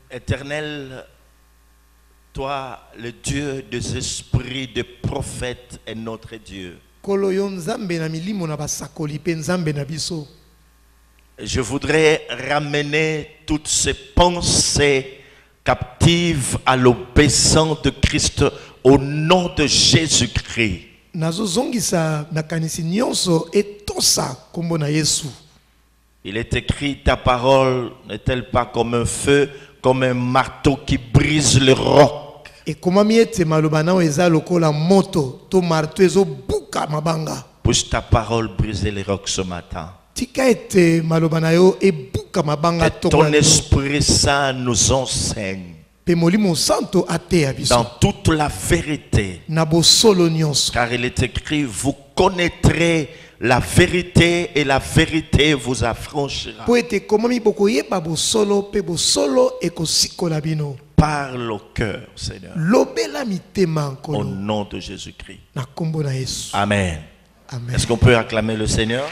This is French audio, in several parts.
Éternel, toi, le Dieu des esprits, des prophètes, est notre Dieu. Je voudrais ramener toutes ces pensées captives à l'obéissance de Christ au nom de Jésus-Christ. Il est écrit, ta parole n'est-elle pas comme un feu, comme un marteau qui brise le roc? Puisse ta parole briser les rocs ce matin. Que ton Esprit Saint nous enseigne dans toute la vérité. Car il est écrit, vous connaîtrez la vérité et la vérité vous affranchira. Parle au cœur, Seigneur. Au nom de Jésus-Christ. Amen. Est-ce qu'on peut acclamer le Seigneur?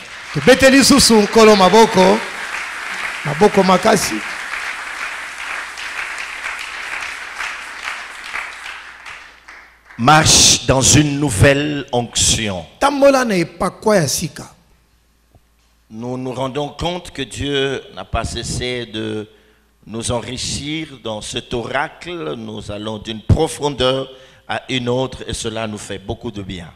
Marche dans une nouvelle onction. Nous nous rendons compte que Dieu n'a pas cessé de nous enrichir dans cet oracle. Nous allons d'une profondeur à une autre et cela nous fait beaucoup de bien.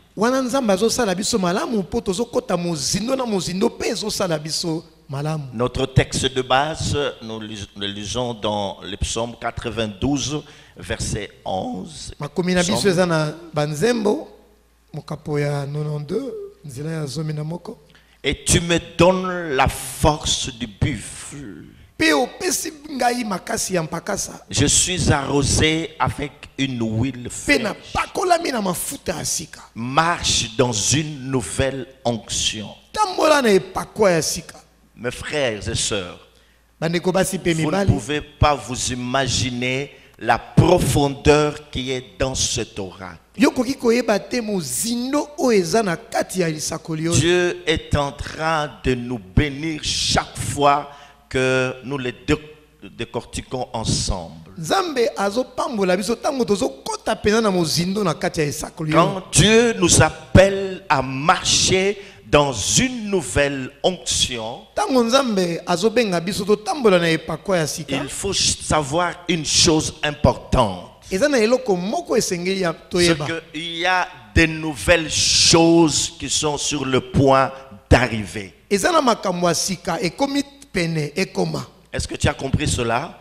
Notre texte de base, nous le lisons dans le psaume 92, verset 11. Et tu me donnes la force du buffle. Je suis arrosé avec une huile fraîche. Marche dans une nouvelle onction. Mes frères et sœurs, vous ne pouvez pas vous imaginer la profondeur qui est dans cet oracle. Dieu est en train de nous bénir chaque fois que nous les décortiquons ensemble. Quand Dieu nous appelle à marcher dans une nouvelle onction, il faut savoir une chose importante. C'est qu'il y a des nouvelles choses qui sont sur le point d'arriver. Est-ce que tu as compris cela?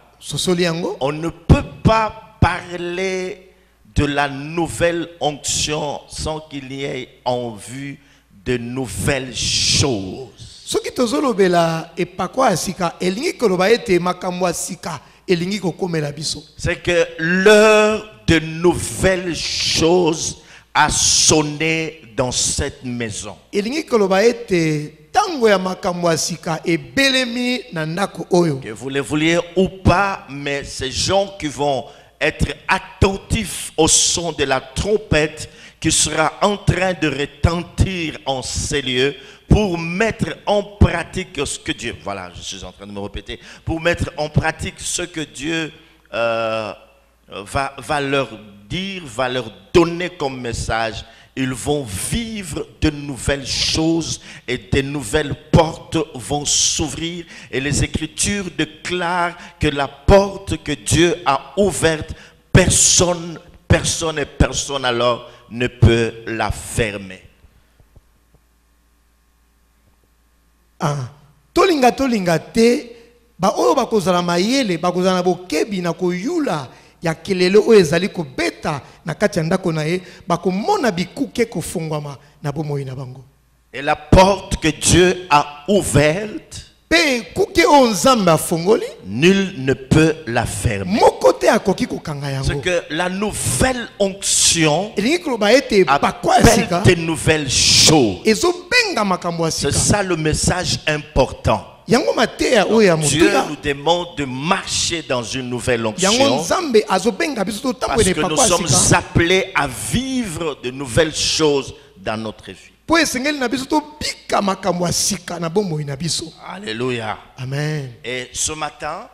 On ne peut pas parler de la nouvelle onction sans qu'il y ait en vue de nouvelles choses. C'est que l'heure de nouvelles choses a sonné dans cette maison. Que vous le vouliez ou pas, mais ces gens qui vont être attentifs au son de la trompette qui sera en train de retentir en ces lieux pour mettre en pratique ce que Dieu, voilà, je suis en train de me répéter, pour mettre en pratique ce que Dieu va leur dire, va leur donner comme message. Ils vont vivre de nouvelles choses et de nouvelles portes vont s'ouvrir. Et les Écritures déclarent que la porte que Dieu a ouverte, personne alors ne peut la fermer. Tolinga te ba oyo bakozala mayele bakozala bokebi na koyula ya kelele oyo ezali kobeta na kati ya ndako na ye bakomona bikuke kofungwama na bomoi na bango. Et la porte que Dieu a ouverte, nul ne peut la fermer. C'est que la nouvelle onction appelle des nouvelles choses. C'est ça le message important. Dieu nous demande de marcher dans une nouvelle onction parce que nous sommes appelés à vivre de nouvelles choses dans notre vie. Alléluia. Amen. Et ce matin,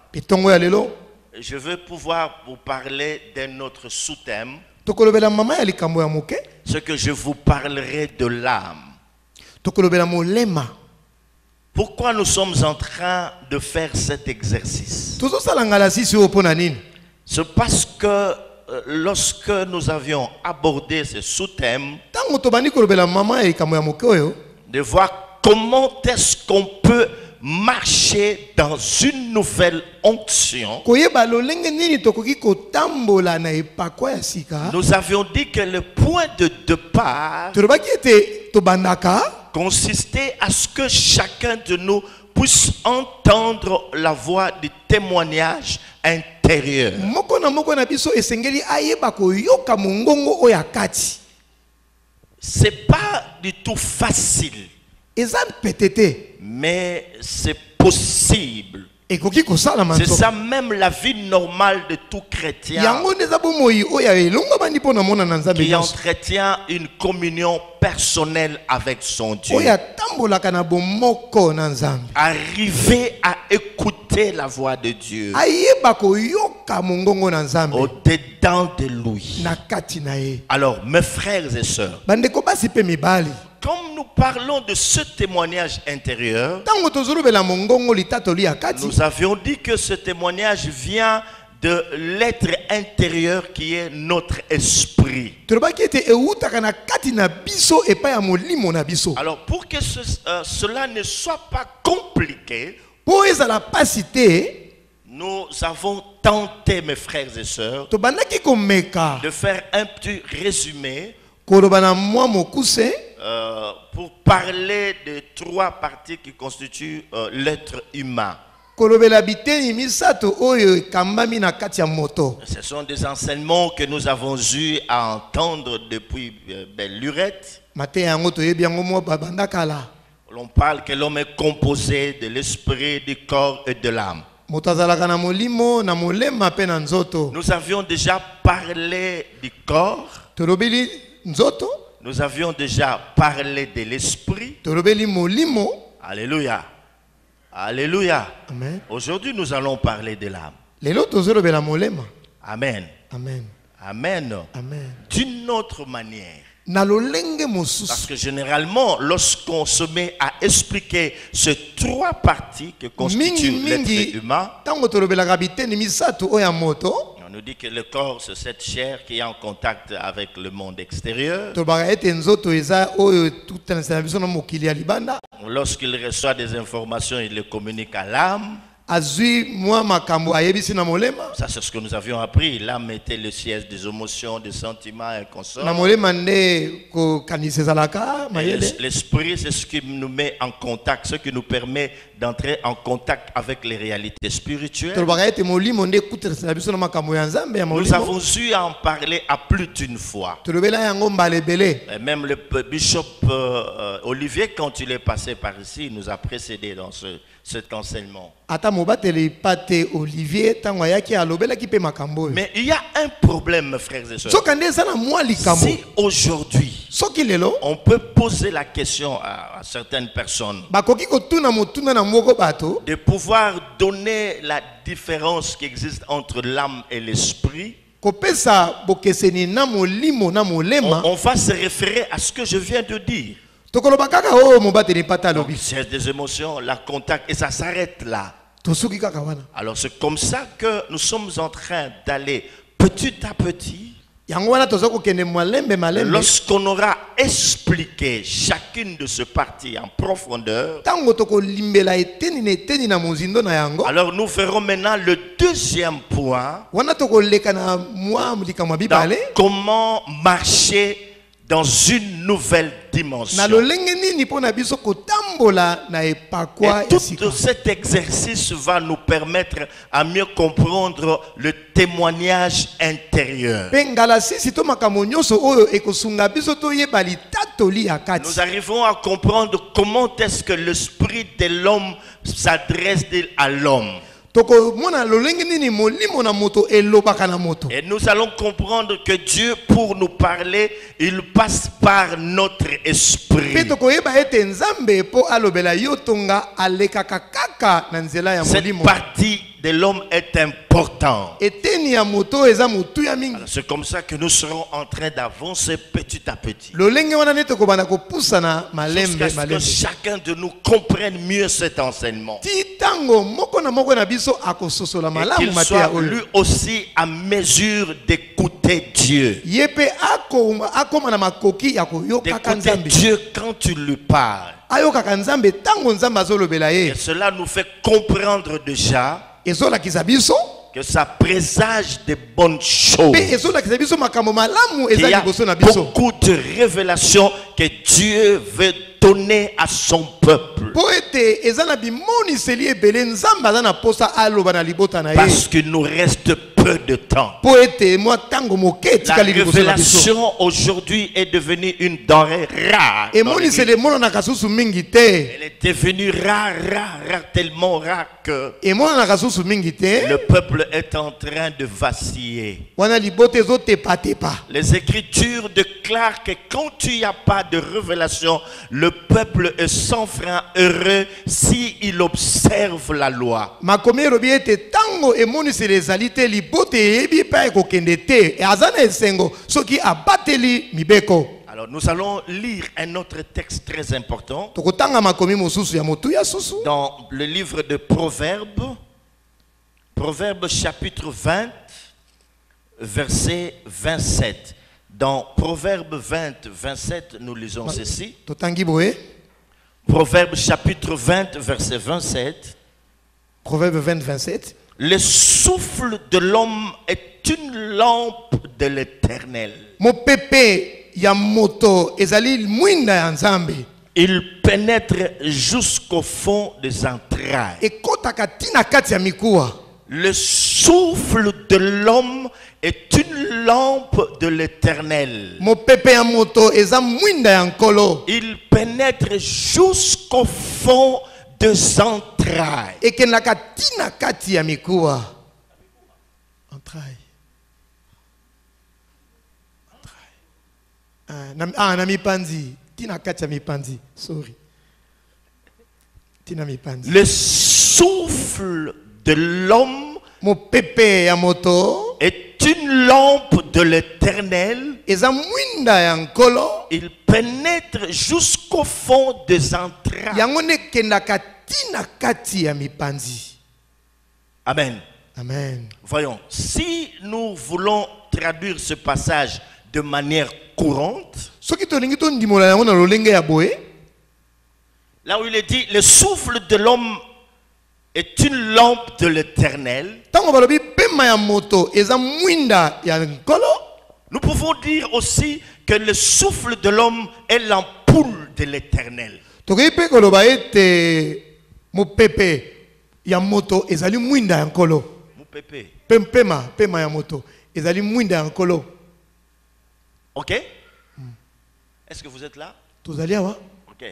je veux pouvoir vous parler d'un autre sous-thème. tokolobela mama ya likambo ya moke. Ce que je vous parlerai de l'âme. Tokolobela molema. Pourquoi nous sommes en train de faire cet exercice? C'est parce que lorsque nous avions abordé ce sous-thème, de voir comment est-ce qu'on peut marcher dans une nouvelle onction, nous avions dit que le point de départ consistait à ce que chacun de nous puisse entendre la voix du témoignage intérieur. C'est pas du tout facile, mais c'est possible. C'est ça même la vie normale de tout chrétien qui entretient une communion personnelle avec son Dieu. Arriver à écouter la voix de Dieu au-dedans de lui. Alors mes frères et sœurs, comme nous parlons de ce témoignage intérieur, nous avions dit que ce témoignage vient de l'être intérieur qui est notre esprit. Alors pour que cela ne soit pas compliqué, nous avons tenté, mes frères et sœurs, de faire un petit résumé pour parler de trois parties qui constituent l'être humain. Ce sont des enseignements que nous avons eu à entendre depuis belle lurette. L'on parle que l'homme est composé de l'esprit, du corps et de l'âme. Nous avions déjà parlé du corps. Nous avions déjà parlé de l'esprit. Alléluia. Alléluia. Aujourd'hui, nous allons parler de l'âme. Amen. Amen. Amen. Amen. D'une autre manière. Parce que généralement, lorsqu'on se met à expliquer ces trois parties que constituent l'être humain, on nous dit que le corps, c'est cette chair qui est en contact avec le monde extérieur. Lorsqu'il reçoit des informations, il les communique à l'âme. Ça, c'est ce que nous avions appris. L'âme était le siège des émotions, des sentiments et consorts. L'esprit, c'est ce qui nous met en contact, ce qui nous permet d'entrer en contact avec les réalités spirituelles. Nous avons eu à en parler à plus d'une fois. Et même le bishop Olivier, quand il est passé par ici, il nous a précédés dans cet enseignement. Mais il y a un problème, frères et sœurs. Si aujourd'hui, on peut poser la question à certaines personnes de pouvoir donner la différence qui existe entre l'âme et l'esprit, on va se référer à ce que je viens de dire. C'est des émotions, la contact, et ça s'arrête là. Alors c'est comme ça que nous sommes en train d'aller petit à petit. Lorsqu'on aura expliqué chacune de ces parties en profondeur, alors nous ferons maintenant le deuxième point. Comment marcher dans une nouvelle dimension. Et tout cet exercice va nous permettre à mieux comprendre le témoignage intérieur. Nous arrivons à comprendre comment est-ce que l'esprit de l'homme s'adresse à l'homme. Et nous allons comprendre que Dieu, pour nous parler, il passe par notre esprit. Cette partie de l'homme est important. eteni ya moto eza motuya mingi. C'est comme ça que nous serons en train d'avancer petit à petit. Lolenge wana nete kobanda kopusana malembe Jusqu'à ce que malembe. chacun de nous comprenne mieux cet enseignement. Ti tango moko na biso akososola Et malamu qu'il mateya soit oyo. lui aussi à mesure d'écouter Dieu. Yepe akoma na makoki ya koyoka D'écouter Nzambe. Dieu quand tu lui parles. Ayokaka Nzambe tango Nzambe azolobela Et ye. cela nous fait comprendre déjà Ezolakisa biso que ça présage de bonnes choses. pe ezolakisa biso makambo malamu Il y eza a liboso na biso. beaucoup de révélations que Dieu veut donner à son peuple. Po ete eza na bimoniseli ebele Nzambe aza na posa aloba na libota na ye. Parce qu'il nous reste peu de temps. Po ete mwa tango moke La etikali liboso na biso. révélation aujourd'hui est devenue une denrée rare. dans Emoniseli l'Église. emonanaka susu mingi te. Elle est devenue rare, tellement rare que Emonanaka susu mingi te. le peuple est en train de vaciller. Wana libota ezotepatepa. Les Écritures déclarent que quand il n'y a pas de révélation, le peuple est sans frein heureux s'il observe la loi. Makomi elobi ete tango emoniseli ezali te libota eyebi epai ekokende te. Aza na esengo soki abateli mibeko. Alors nous allons lire un autre texte très important Tokotanga makomi mosusu ya motuya susu. dans le livre de Proverbes, Proverbes chapitre 20, verset 27. Dans Proverbes 20, 27, nous lisons ceci. Totangi boye. Proverbes chapitre 20, verset 27. Proverbe 20, 27. Le souffle de l'homme est une lampe de l'Éternel. Mopepe ya moto ezali mwinda ya Nzambe. Il pénètre jusqu'au fond des entrailles. Ekotaka tina kati ya mikuwa. Le souffle de l'homme est une lampe de l'Éternel. Mopepe ya moto eza mwinda ya nkolo. Il pénètre jusqu'au fond des entrailles. Ekendaka tina kati ya mikuwa. Entrailles. Na mipanzi. Tina kati ya mipanzi. Sorry. Tina mipanzi. Le souffle de l'homme Mopepe ya moto est une lampe de l'Éternel. eza mwinda ya nkolo. Il pénètre jusqu'au fond des entrailles. Yango nekendaka tina kati ya mipanzi. Amen. Amen. Voyons, si nous voulons traduire ce passage de manière courante, Soki tolingi tondimola yango na lolenge ya boye. là où il est dit, le souffle de l'homme est une lampe de l'Éternel, Tango balobi pema ya moto eza mwinda ya nkolo. nous pouvons dire aussi que le souffle de l'homme est l'ampoule de l'Éternel. Tokoki pe koloba ete mopepe ya moto ezali mwinda ya nkolo. Moupépé. Pema ya moto ezali mwinda ya nkolo. Ok? Est-ce que vous êtes là? Tozali awa. Ok.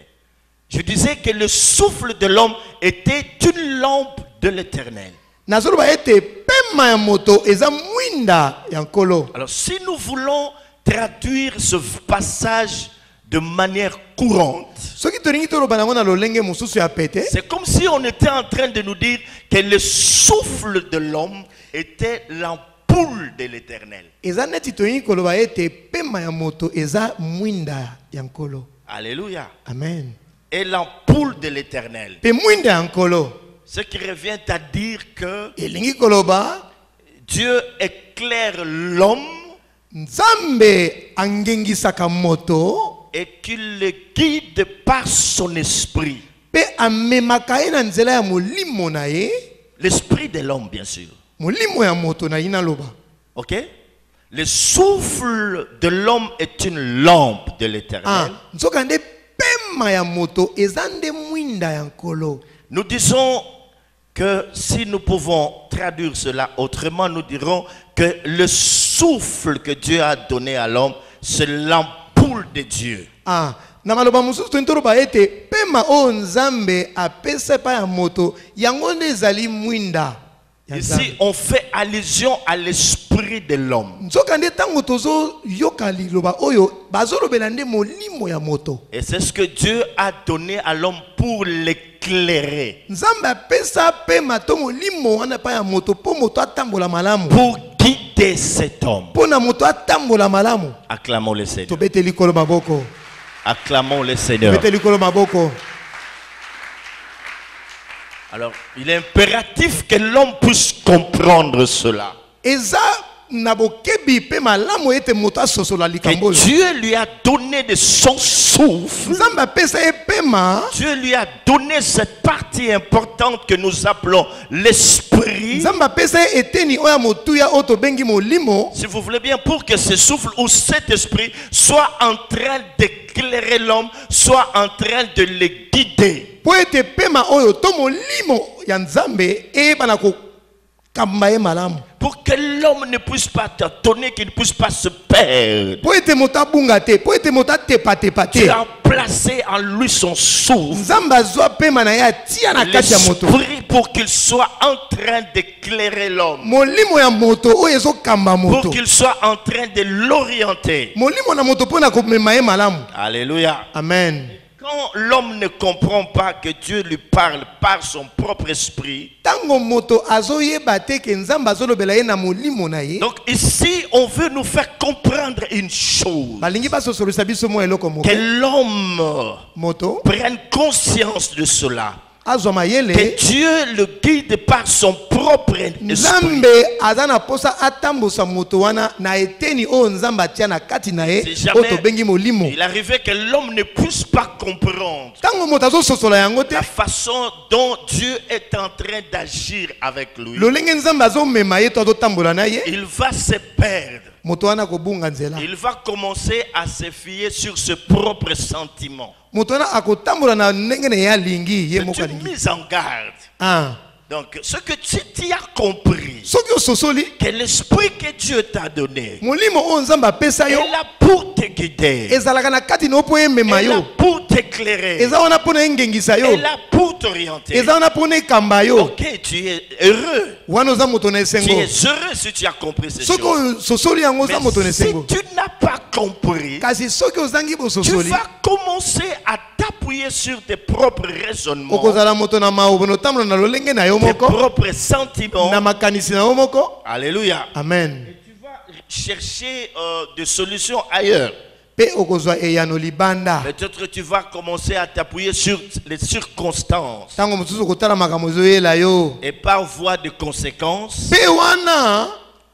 Je disais que le souffle de l'homme était une lampe de l'Éternel. Nazoloba ete pema ya moto eza mwinda ya nkolo. Alors si nous voulons traduire ce passage de manière courante, Soki tolingi toloba nango na lolenge mosusu ya pete. c'est comme si on était en train de nous dire que le souffle de l'homme était l'ampoule de l'Éternel. Eza neti tolingi koloba ete pema ya moto eza mwinda ya nkolo. Alléluia. Amen. Et l'ampoule de l'Éternel. Pe mwinda ya nkolo. Ce qui revient à dire que Elingi koloba Dieu éclaire l'homme Nzambe angengisaka moto et qu'il le guide par son esprit. pe amemaka ye na nzela ya molimo na ye. L'esprit de l'homme, bien sûr. Molimo ya moto na ye naloba. Ok? Le souffle de l'homme est une lampe de l'Éternel. Nzoka nde pema ya moto eza nde mwinda ya nkolo. Nous disons que si nous pouvons traduire cela autrement, nous dirons que le souffle que Dieu a donné à l'homme, c'est l'ampoule de Dieu. Na maloba mosusu toloba ete pema o Nzambe apesa pa ya moto yango nde ezali mwinda ya Ici, Nzambe. on fait allusion à l'esprit de l'homme. Nzoka nde tango tozo yoka liloba oyo bazolobela nde molimo ya moto. Et c'est ce que Dieu a donné à l'homme pour l'éclairer éclairer. Nzambe apesa pe mato molimo wana pa ya moto po moto atambola malamu. Pour guider cet homme. Pona moto atambola malamu. Acclamons le Seigneur. Tobete likolo maboko. Acclamons le Seigneur. Tobete likolo maboko. Alors, il est impératif que l'homme puisse comprendre cela. Eza nabokebi pe malamu ete moto asosola likambo. Que Dieu lui a donné de son souffle. Nzambe apesa epema. Dieu lui a donné cette partie importante que nous appelons l'esprit. Nzambe apesa eteni oya motuya oto bengi molimo. Si vous voulez bien, pour que ce souffle ou cet esprit soit en train d'éclairer l'homme, soit en train de le guider. Po ete pema oyo to molimo ya Nzambe ebana ko kamba ye malamu. Pour que l'homme ne puisse pas t'étonner, qu'il ne puisse pas se perdre. Po ete moto abunga te, po ete moto atepa tepa te. Tu as placé en lui son souffle. Nzambe azwa pema na ya tia na kati ya moto. L'esprit pour qu'il soit en train d'éclairer l'homme. Molimo ya moto oyo ezo kamba moto. Pour qu'il soit en train de l'orienter. Molimo na moto pona ko mema ye malamu. Alléluia. Amen. Quand l'homme ne comprend pas que Dieu lui parle par son propre esprit, Tango moto azo yeba te ke Nzambe azolobela ye na molimo na ye. donc ici on veut nous faire comprendre une chose, Balingi basosolisa biso mo eloko moko. que l'homme Moto prenne conscience de cela, azwa mayele. que Dieu le guide par son propre esprit. Nzambe azana posa atambosa moto wana na eteni o Nzambe atia na kati na ye Si jamais oto bengi molimo. il arrivait que l'homme ne puisse pas comprendre Tango moto azososola yango te. la façon dont Dieu est en train d'agir avec lui, Lolenge Nzambe azomema ye to azotambola na ye. il va se perdre. Moto wana kobunga nzela. Il va commencer à se fier sur ses propres sentiments. Moto wana akotambola na ndenge ne ya lingi ye C'est moko une lingi. mise en garde. Ah. Donc, ce que tu as compris, Soki ososoli que l'esprit que Dieu t'a donné molimo o Nzambe apesa est yo là pour te guider, ezalaka na kati na po emema est là yo. pour t'éclairer, Eza wana pona engengisa yo. est là pour t'orienter. Eza wana pona ekamba yo. Ok, tu es heureux. Wana oza moto na Tu esengo. es heureux si tu as compris ces Soki choses. ososoli yango oza moto na Mais si esengo. tu n'as pas compris, Kasi soki ozangi tu bososoli vas commencer à t'appuyer sur tes propres raisonnements, okozala moto na maobo no tambola na lolenge na yo tes moko propres sentiments. na makanisi na yo moko. Alléluia. Amen. Tu vas chercher des solutions ailleurs. Pe okozwa eyano libanda. Peut-être tu vas commencer à t'appuyer sur les circonstances. Tango mosusu kotala makambo ezoyela yo. Et par voie de conséquence, Pe wana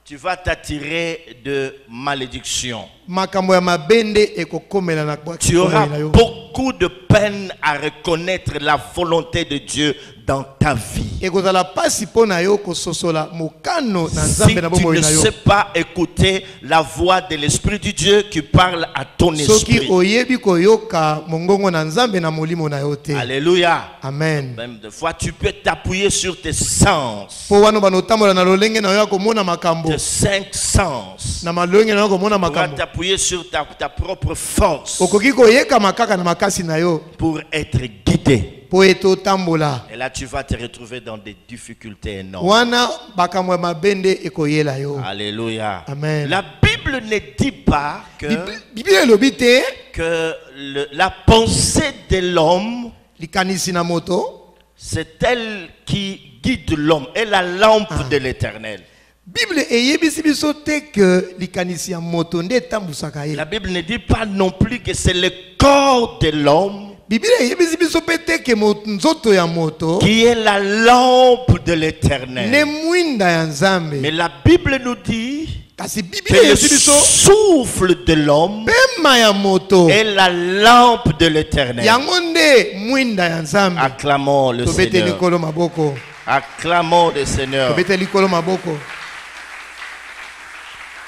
tu vas t'attirer de malédiction. makambo ya mabende ekokomela na Tu auras na yo. beaucoup de peine à reconnaître la volonté de Dieu dans ta vie. Ekozala pasi pona yo kososola mokano na Si Nzambe na tu bomoi ne na yo. sais pas écouter la voix de l'Esprit de Dieu qui parle à ton Soki esprit. oyebi koyoka mongongo na Nzambe na molimo na yo te. Alléluia. Amen. Même des fois, tu peux t'appuyer sur tes sens, Po wana banotambola na lolenge na yo komona makambo. tes 5 sens. Na malonge na yo komona Tu vas makambo. t'appuyer sur ta propre force Okoki koyeka makaka na makasi na yo pour être guidé. po eto tambola. Et là, tu vas te retrouver dans des difficultés énormes. Wana bakambo ya mabende ekoyela yo. Alléluia. Amen. La Bible ne dit pas que, Bible elobi te la pensée de l'homme, likanisi na moto. c'est elle qui guide l'homme, et la lampe de l'Éternel. Bible eyebisi biso te que likanisi ya moto nde etambusaka ye. La Bible ne dit pas non plus que c'est le corps de l'homme Bible eyebisi biso pe te que nzoto ya moto qui est la lampe de ne l'Éternel. mwinda ya Nzambe. Mais la Bible nous dit Kasi Bible que le eyebisi biso souffle de l'homme pema ya moto est la lampe de l'Éternel. yango nde mwinda ya Nzambe. Acclamons le Tobete Seigneur. likolo maboko. Acclamons le Seigneur. Tobete likolo maboko.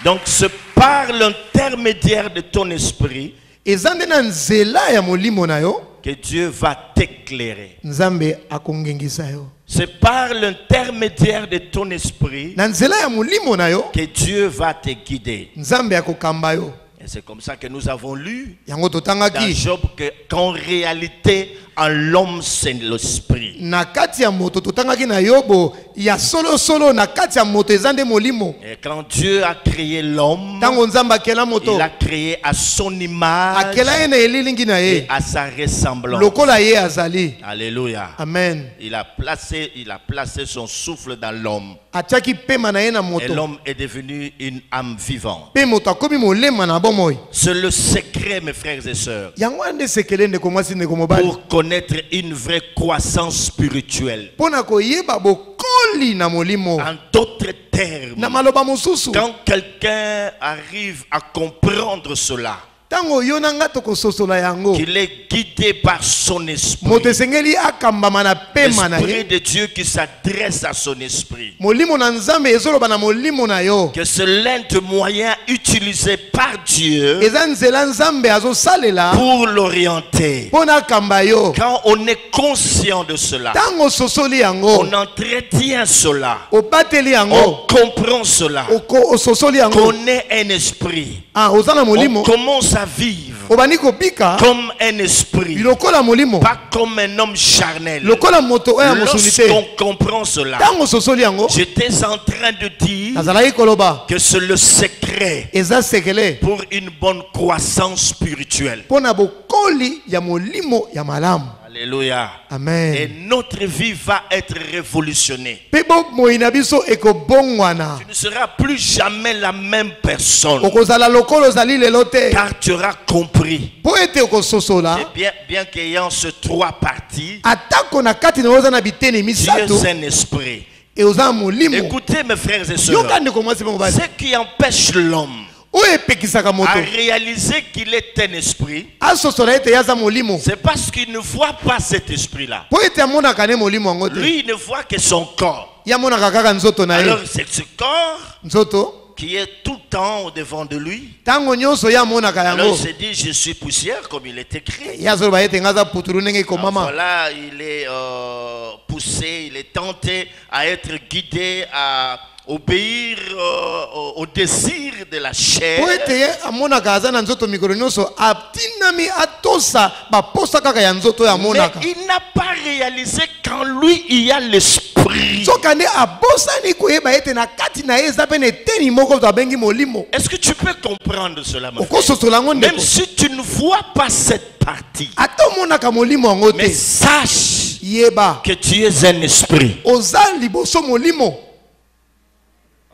Donc c'est par l'intermédiaire de ton esprit Eza nde na nzela ya molimo na yo que Dieu va t'éclairer. Nzambe akongengisa yo. C'est par l'intermédiaire de ton esprit Na nzela ya molimo na yo que Dieu va te guider. Nzambe akokamba yo. Et c'est comme ça que nous avons lu Yango dans totangaki Job qu'en réalité, en l'homme, c'est l'esprit. na kati ya moto totangaki na Yobo ya solo solo na kati ya moto eza nde molimo. Et quand Dieu a créé l'homme, Tango nzambe akela moto il a créé à son image akela ye na elilingi na et ye à sa ressemblance. lokola ye azali. Alléluia. Amen. Il a placé son souffle dans l'homme. Atiaki pema na ye na Et moto. l'homme est devenu une âme vivante. Pe moto akomi molema na bomoi. C'est le secret, mes frères et sœurs, Yango ande sekele ndeko mwasi ndeko mobali. pour connaître une vraie croissance spirituelle. Pona koyeba bokoli na molimo. En d'autres termes, Na maloba mosusu. quand quelqu'un arrive à comprendre cela, Tango yo na nga tokososola yango. qu'il est guidé par son esprit, Moto esengeli akambama na pema na l'esprit ye. de Dieu qui s'adresse à son esprit, Molimo na nzambe ezoloba na molimo na yo. que c'est l'un des moyens utilisés par Dieu Eza nzela nzambe azosalela pour l'orienter. pona akamba yo. Quand on est conscient de cela, Tango sosoli yango. on entretient cela, Obateli on yango. comprend cela, Ososoli yango. qu'on est un esprit, Ah, oza na on molimo. commence à vivre Obani kobika. comme un esprit, Lokola molimo. pas comme un homme charnel. Lokola moto oya mosunite. Lorsqu'on comprend cela, Tango sosoli yango. j'étais en train de dire Nazalaki koloba. que c'est le secret Eza sekele. pour une bonne croissance spirituelle. Pona bokoli ya molimo ya malamu. Alléluia. Et Amen. notre vie va être révolutionnée. Pebo moina biso ekobongwana. Tu ne seras plus jamais la même personne, Okozala lokolo zali lelo te. car tu auras compris. Po ete okososola. Et bien qu'ayant ces trois parties, Atako na kati na oza na biteni Dieu misato. est un esprit. E oza molimo. Écoutez mes frères et sœurs, Yoka ndeko mwasi pe mobali. ce qui empêche l'homme Oyo epekisaka moto. à réaliser qu'il est un esprit, Asosola ete yaza molimo. c'est parce qu'il ne voit pas cet esprit-là. Po ete amonaka ne molimo yango te. Lui, il ne voit que son corps. Ya amonaka kaka nzoto na Alors ye. c'est ce corps Nzoto. qui est tout le temps au devant de lui. Tango nyonso ya amonaka Alors yango. il se dit, je suis poussière, comme il est écrit. Ya zoloba ete nga aza putulu ndenge Ah, ekomama. voilà, il est poussé, il est tenté à être guidé, à obéir au désir de la chair. Po ete ye amonaka aza na nzoto mikolo nyonso atinami atosa baposa kaka ya nzoto ya Mais amonaka. il n'a pas réalisé qu'en lui il y a l'esprit. Soka nde abosani koyeba ete na kati na ye eza pe na eteni moko to abengi molimo. Est-ce que tu peux comprendre cela, mon frère? Okososola yango Même ndeko. si tu ne vois pas cette partie, Ata omonaka molimo yango mais te. sache Yeba. que tu es un esprit. Oza liboso molimo.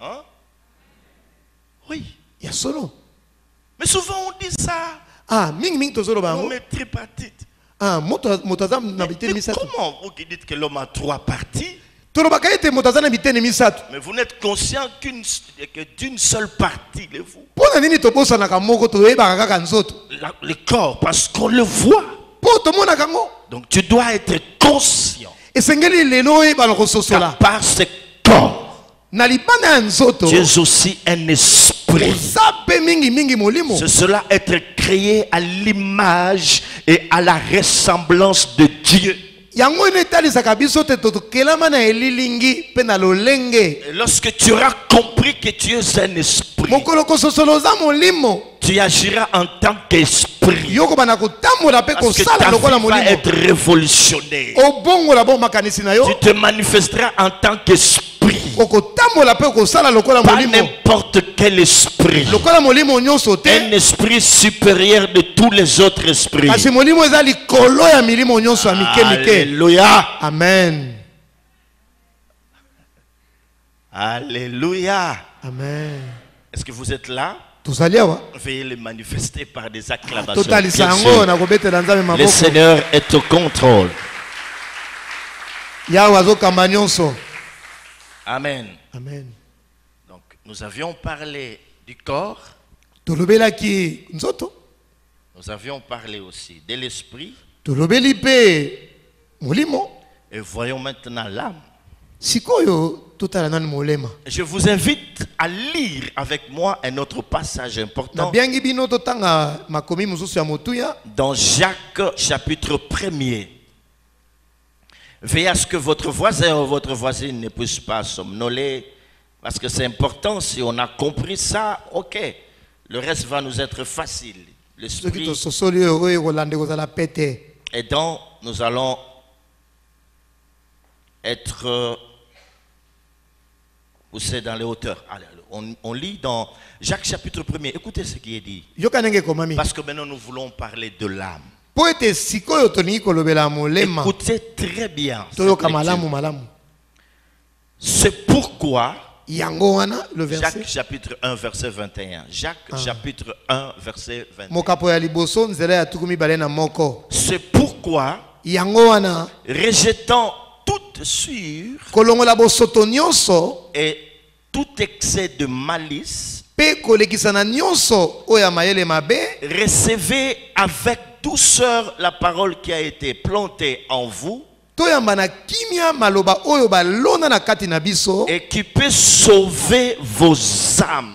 Hein? Oui. Ya solo. Mais souvent on dit ça. Ah, mingi tozoloba On yango. met tripartite. Ah, moto aza na Mais biteni misato. comment vous qui dites que l'homme a trois parties, Tolobaka ete moto aza na biteni misato. mais vous n'êtes conscient que d'une seule partie de vous, Pona nini tobosanaka moko toyebaka kaka nzoto. le corps, parce qu'on le voit. Po tomonaka yango. Donc tu dois être conscient Esengeli lelo oyeba na qu'à kososola. part ce corps, Na libanda ya nzoto. tu es aussi un esprit. Oza pe mingi molimo. C'est cela, être créé à l'image et à la ressemblance de Dieu. Yango ene talisaka biso te tokelama na elilingi pe na lolenge. Et lorsque tu auras compris que tu es un esprit, Mokolo kososola oza molimo. tu agiras en tant qu'esprit. Yoko bana kotambola pe Parce que kosala ta lokola vie va molimo. être révolutionnée. Obongola bo makanisi na yo. Tu te manifesteras en tant qu'esprit. Okotambola pe kosala lokola Pas molimo. n'importe quel esprit. Lokola molimo nyonso te. Un esprit supérieur de tous les autres esprits. Kasi molimo eza likolo ya milimo nyonso ya mike mike. Alléluia. Amen. Alléluia. Amen. Est-ce que vous êtes là? Tozali awa. Veuillez le manifester par des acclamations. Totalisa Bien yango sûr. na kobetela nzambe Le maboko. Seigneur est au contrôle. Yawe azokamba nyonso. Amen. Amen. Donc, nous avions parlé du corps. Tolobelaki nzoto. Nous avions parlé aussi de l'esprit. Tolobeli pe molimo. Et voyons maintenant l'âme. Sikoyo totala nani molema. Je vous invite à lire avec moi un autre passage important Nabiangi bino totanga makomi mususu ya motuya. dans Jacques chapitre 1er. Veillez à ce que votre voisin ou votre voisine ne puisse pas somnoler, parce que c'est important. Si on a compris ça, ok, le reste va nous être facile. Soki L'esprit tososoli oyo kolande kozala pete. est dans, nous allons être Ou c'est dans les hauteurs? Allez, on lit dans Jacques chapitre 1er. Écoutez ce qui est dit. Parce que maintenant nous voulons parler de l'âme. Écoutez très bien. C'est pourquoi Jacques chapitre 1 verset 21. Jacques chapitre 1 verset 21. C'est pourquoi, rejetant toute sueur et tout excès de malice, recevez avec douceur la parole qui a été plantée en vous et qui peut sauver vos âmes.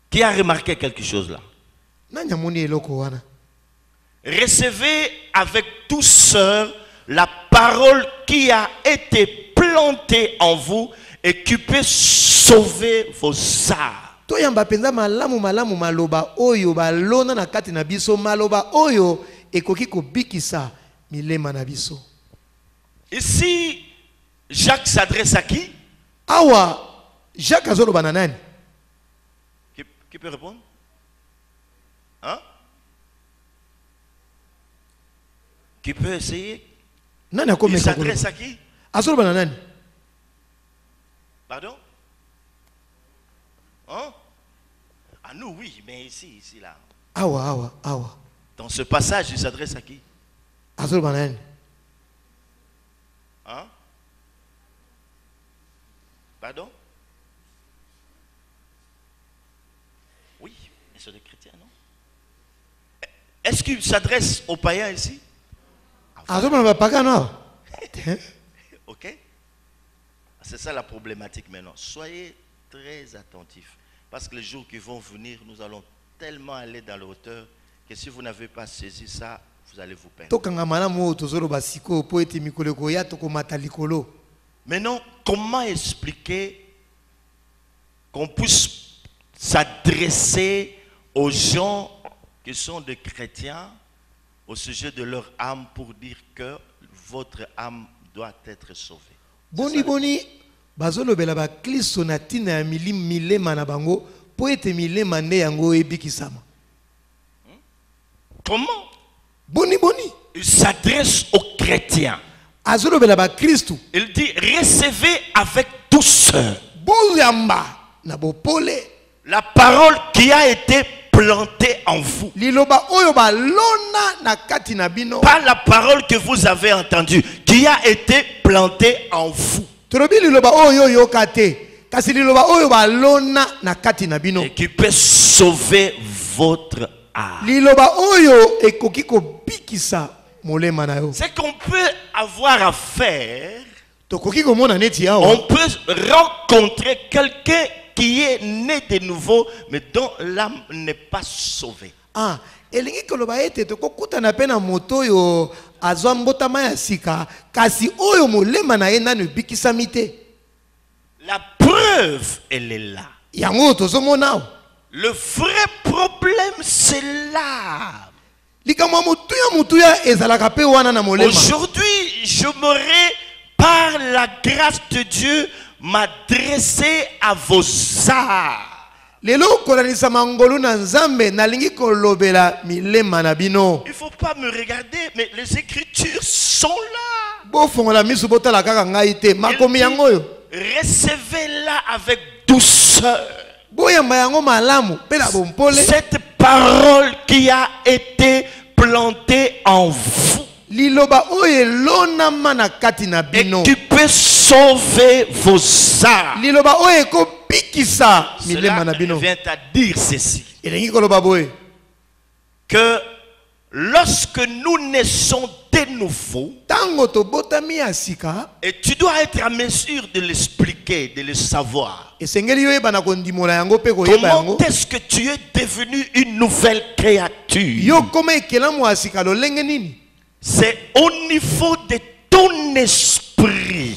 Qui a remarqué quelque chose là? Recevez avec douceur la parole qui a été plantée en vous et qui peut sauver vos âmes. Ici, Jacques s'adresse à qui? Jacques azoloba na nani? Qui peut répondre? Hein? Qui peut essayer? Il s'adresse à qui? Azoloba na nani? Pardon? Hein? À nous, oui, mais ici, là. Awa. Dans ce passage, il s'adresse à qui? Azoloba na nani? Hein? Pardon? Oui, mais c'est des chrétiens, non? Est-ce qu'il s'adresse aux païens ici? Ok? C'est ça la problématique maintenant. Soyez très attentifs. Parce que les jours qui vont venir, nous allons tellement aller dans la hauteur que si vous n'avez pas saisi ça, vous allez vous perdre. Maintenant, comment expliquer qu'on puisse s'adresser aux gens qui sont des chrétiens au sujet de leur âme pour dire que votre âme doit être sauvée? Boni bazolobela ba Kristo na tina ya milema na bango po ete milema nde yango ebikisama. Comment? Boni il s'adresse aux chrétiens. Azolobela ba Kristo. Il dit recevez avec douceur boyamba na bopole la parole qui a été plantée en vous. Liloba oyo ba lona na kati na bino. Pas la parole que vous avez entendue, qui a été plantée en vous. Torobi liloba oyo yokate. Kasi liloba oyo ba lona na kati na bino. Et qui peut sauver votre âme. Liloba oyo ekoki ko bikisa molema na yo. C'est qu'on peut avoir affaire. Tokoki ko mona neti yawa. On peut rencontrer quelqu'un qui est né de nouveau, mais dont l'âme n'est pas sauvée. Elingi koloba ete tokokuta na pena moto yo azwa mbotama ya sika kasi oyo molema na ye nanu bikisami te. La preuve, elle est là. Yango tozomona. Le vrai problème, c'est l'âme. Aujourd'hui, j'aimerais, par la grâce de Dieu, m'adresser à vos âmes. Il ne faut pas me regarder, mais les Écritures sont là. Recevez-la avec douceur. Cette parole qui a été plantée en vous et qui peut sauver vos âmes. Cela vient à dire ceci, que lorsque nous naissons de nouveau, et tu dois être à mesure de l'expliquer, de le savoir. Comment est-ce que tu es devenu une nouvelle créature? C'est au niveau de ton esprit.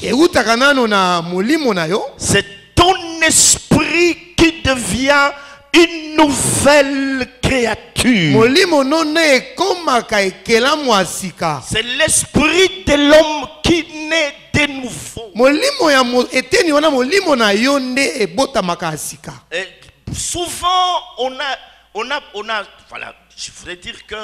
C'est ton esprit qui devient une nouvelle créature. créature. molimo none ekomaka ekelamu ya sika. C'est l'esprit de l'homme qui naît de nouveau. Molimo ya eteni wana molimo na yo nde ebotamaka ya sika. Et souvent, on a, voilà, je voudrais dire que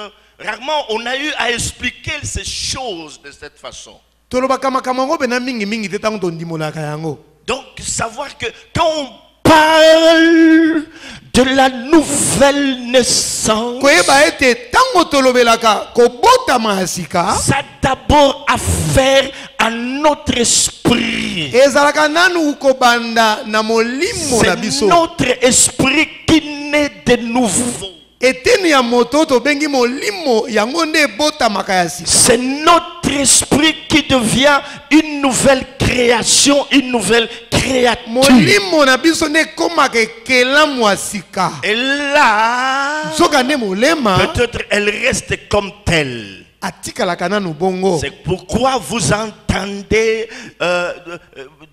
rarement on a eu à expliquer ces choses de cette façon. Tolobaka makambo ngo bena mingi mingi te tango tondimolaka yango. Donc, savoir que quand on parle de la nouvelle naissance, Koyeba ete tango tolobelaka kobotama ya sika. ça a d'abord affaire à notre esprit. Ezalaka nanu kobanda na molimo na C'est biso. notre esprit qui naît de nouveau. Eteni ya moto to bengi molimo yango nde ebotamaka ya sika. C'est notre esprit qui devient une nouvelle création, une nouvelle créature. Molimo na biso ne komaka ekelamu ya sika. Et là, Soka nde molema peut-être elle reste comme telle. atikalaka nanu bongo. C'est pourquoi vous entendez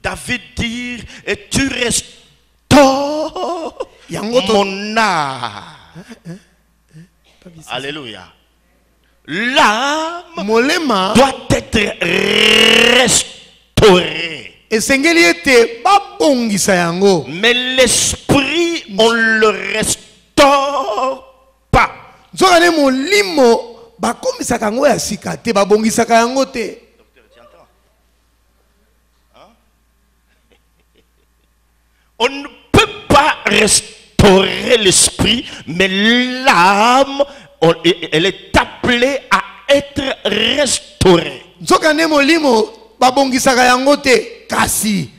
David dire, et tu restaures mon âme. Alléluia. L'âme Molema doit être restaurée. esengeli ete babongisa yango. Mais l'esprit, on ne le restaure pas. Soka nde molimo bakomisaka yango ya sika te babongisaka yango te. On ne peut pas restaurer l'esprit, mais l'âme, elle est appelée à être restaurée. Soka nde molimo babongisaka yango te kasi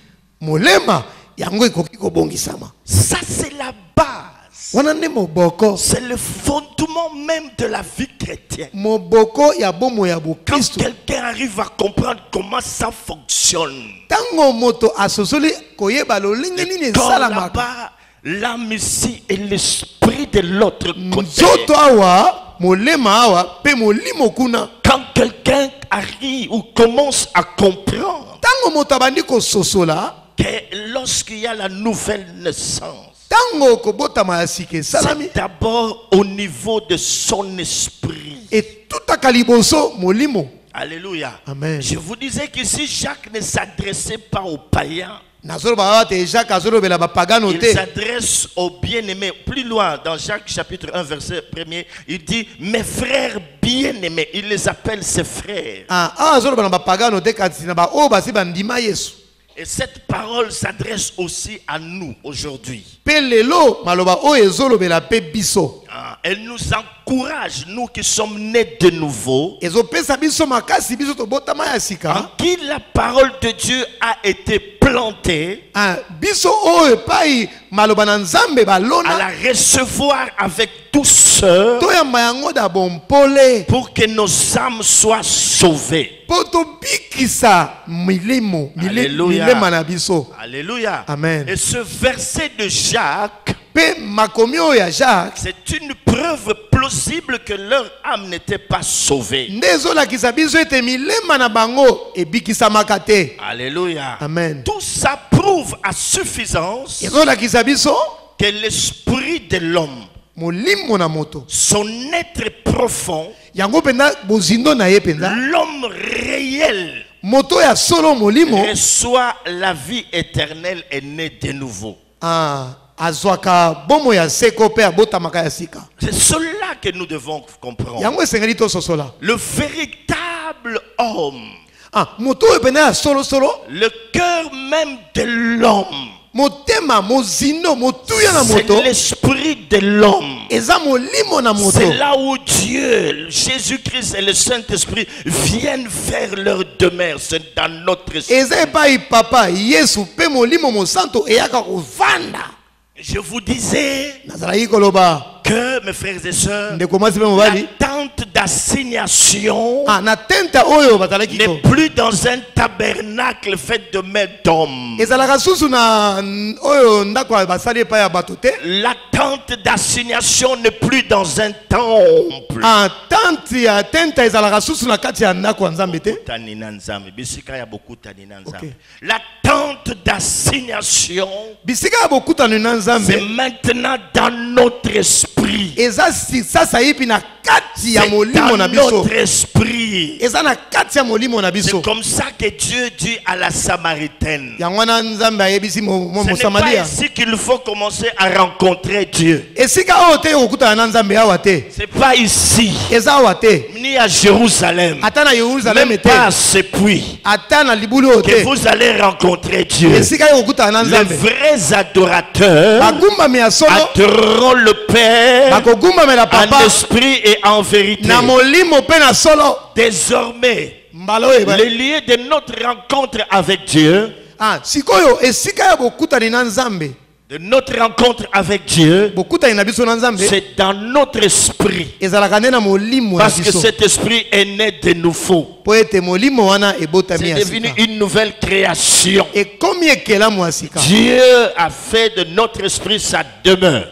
molema yango ekoki kobongisama. Ça, c'est la base. Wana nde moboko. C'est le fondement même de la vie chrétienne. Moboko ya bomo ya Quand bokristo. quelqu'un arrive à comprendre comment ça fonctionne, Tango moto asosoli koyeba lolenge nini le corps esalamaka. là-bas, l'âme ici et l'esprit de l'autre côté. Nzoto awa molema awa pe molimo kuna. Quand quelqu'un arrive ou commence à comprendre Tango moto abandi kososola, que lorsqu'il y a la nouvelle naissance, tango kobotama ya sika esalami c'est d'abord au niveau de son esprit. etutaka liboso molimo. Alléluia. Amen. Je vous disais qu'ici, Jacques ne s'adressait pas aux païens. Nazoloba awa te Jacques azolobela bapagano Il te. s'adresse aux bien-aimés. Plus loin, dans Jacques chapitre 1, verset 1er, il dit, mes frères bien-aimés. Il les appelle ses frères. Ah, azolobela bapagano te kasi na ba o basi bandima Yesu. Et cette parole s'adresse aussi à nous aujourd'hui. Pe lelo maloba o ezolobela pe biso. Elle nous encourage, nous qui sommes nés de nouveau, Ezopesa biso makasi biso to botama ya en sika. qui la parole de Dieu a été plantée, Ah, biso o epai maloba na Nzambe à balona. la recevoir avec douceur To ya mayango da bompole. pour que nos âmes soient sauvées. Poto bikisa milimo, Alléluia. milema na biso. Alléluia. Amen. Et ce verset de Jacques, Pe makomi o ya Jacques c'est une preuve plausible que leur âme n'était pas sauvée. nde ezolakisa biso ete milema na bango ebikisamaka te. Alléluia. Amen. Tout ça prouve à suffisance Ezolakisa biso que l'esprit de l'homme, molimo na moto son être profond, yango penza bozindo na ye penza l'homme réel, moto ya solo molimo reçoit la vie éternelle et naît de nouveau. azwaka bomo ya seko pe abotamaka ya sika. C'est cela que nous devons comprendre. Yango esengeli tososola. Le véritable homme, Moto oyo penza ya solo solo le cœur même de l'homme, motema mozindo motuya na c'est moto l'esprit de l'homme. eza molimo na moto. C'est là où Dieu, Jésus-Christ et le Saint-Esprit viennent faire leur demeure. C'est dans notre esprit. Eza epai papa Yesu pe molimo mosanto eyaka kovanda. Je vous disais Nazalaki koloba que, mes frères et sœurs, ndeko mwasi pe mobali l'attente d'assignation na tenta oyo bazalaki ko n'est plus dans un tabernacle fait de mains d'hommes. ezalaka susu na oyo ndako basali epai ya bato te. L'attente d'assignation n'est plus dans un temple. Tante ya tenta ezalaka susu na kati ya ndako ya Nzambe te. Tanina Nzambe. Bisika ya beaucoup tanina Nzambe. Okay. L'attente tente d'assignation, bisika ya bokutano na Nzambe c'est maintenant dans notre esprit. eza sasa yipi na kati ya C'est molimo na dans biso notre esprit. eza na kati ya molimo na biso C'est comme ça que Dieu dit à la Samaritaine. yango na Nzambe ayebisi Ce n'est pas Samaria ici qu'il faut commencer à rencontrer Dieu. esika oyo te okutana na Nzambe awa te C'est pas ici, eza awa te ni à Jérusalem, ata na Yerusalem même te pas à ce puits, ata na libulu oyo que te vous allez rencontrer Dieu. esika yo okutana na Les Nzambe vrais adorateurs bagumbami ya solo adoreront le Père bakogumbamela en papa esprit et en vérité. na molimo mpe na solo Désormais, mbala oyo le lieu de notre rencontre avec Dieu, sikoyo esika ya bokutani na Nzambe de notre rencontre avec Dieu, bokutani na biso na Nzambe c'est dans notre esprit. ezalaka nde na molimo na Parce que biso cet esprit est né de nouveau. po ete molimo wana ebotami C'est ya devenu sika une nouvelle création. ekomi ekelamu ya sika Dieu a fait de notre esprit sa demeure.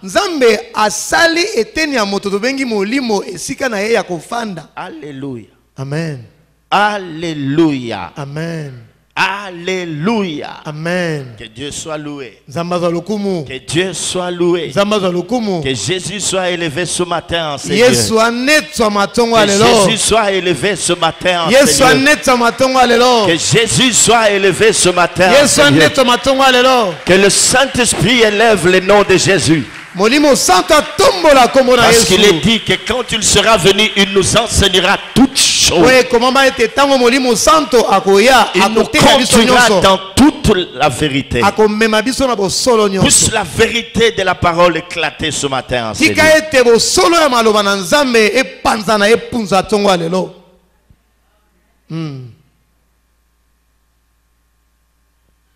Nzambe asali eteni ya moto tobengi molimo esika na ye ya kofanda. Alléluia. Amen. Alléluia. Amen. Alléluia. Amen. Que Dieu soit loué. Nzambe azwa lokumu. Que Dieu soit loué. Nzambe azwa lokumu. Que Jésus soit élevé ce matin en Seigneur. Yesu anetswa matongo Que alelo. Jésus soit élevé ce matin en Yesu Seigneur. anetswa matongo alelo. Que Jésus soit élevé ce matin en Yesu Seigneur. anetswa matongo alelo. Que le Saint-Esprit élève le nom de Jésus. Molimo santo atombola kombo na Parce qu'il est Yesu. dit que quand il sera venu, il nous enseignera toutes choses. Oui, comment ba ete tango molimo santo akoya Il nous akoteka biso conduira nyonso. dans toute la vérité. Akomema biso na bosolo nyonso. Puisse la vérité de la parole éclater ce matin en Seigneur. Tika ete bosolo ya maloba na Nzambe epanza na epunza tongo alelo.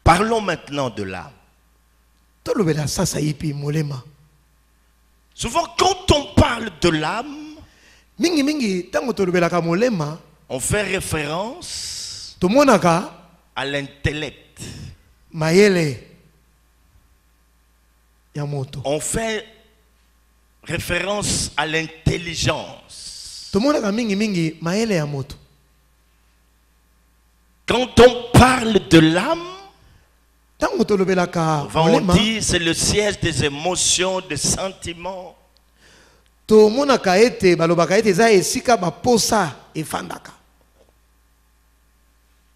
Parlons maintenant de l'âme. Tolobela sasa yipi molema. Souvent, quand on parle de l'âme, Mingi tango tolobelaka molema, on fait référence tomonaka à l'intellect. mayele ya moto. On fait référence à l'intelligence. Tomonaka mingi mayele ya moto. Quand on parle de l'âme, Tango tolobelaka on molema, dit c'est le siège des émotions, des sentiments. tomonaka ete balobaka ete za esika baposa efandaka.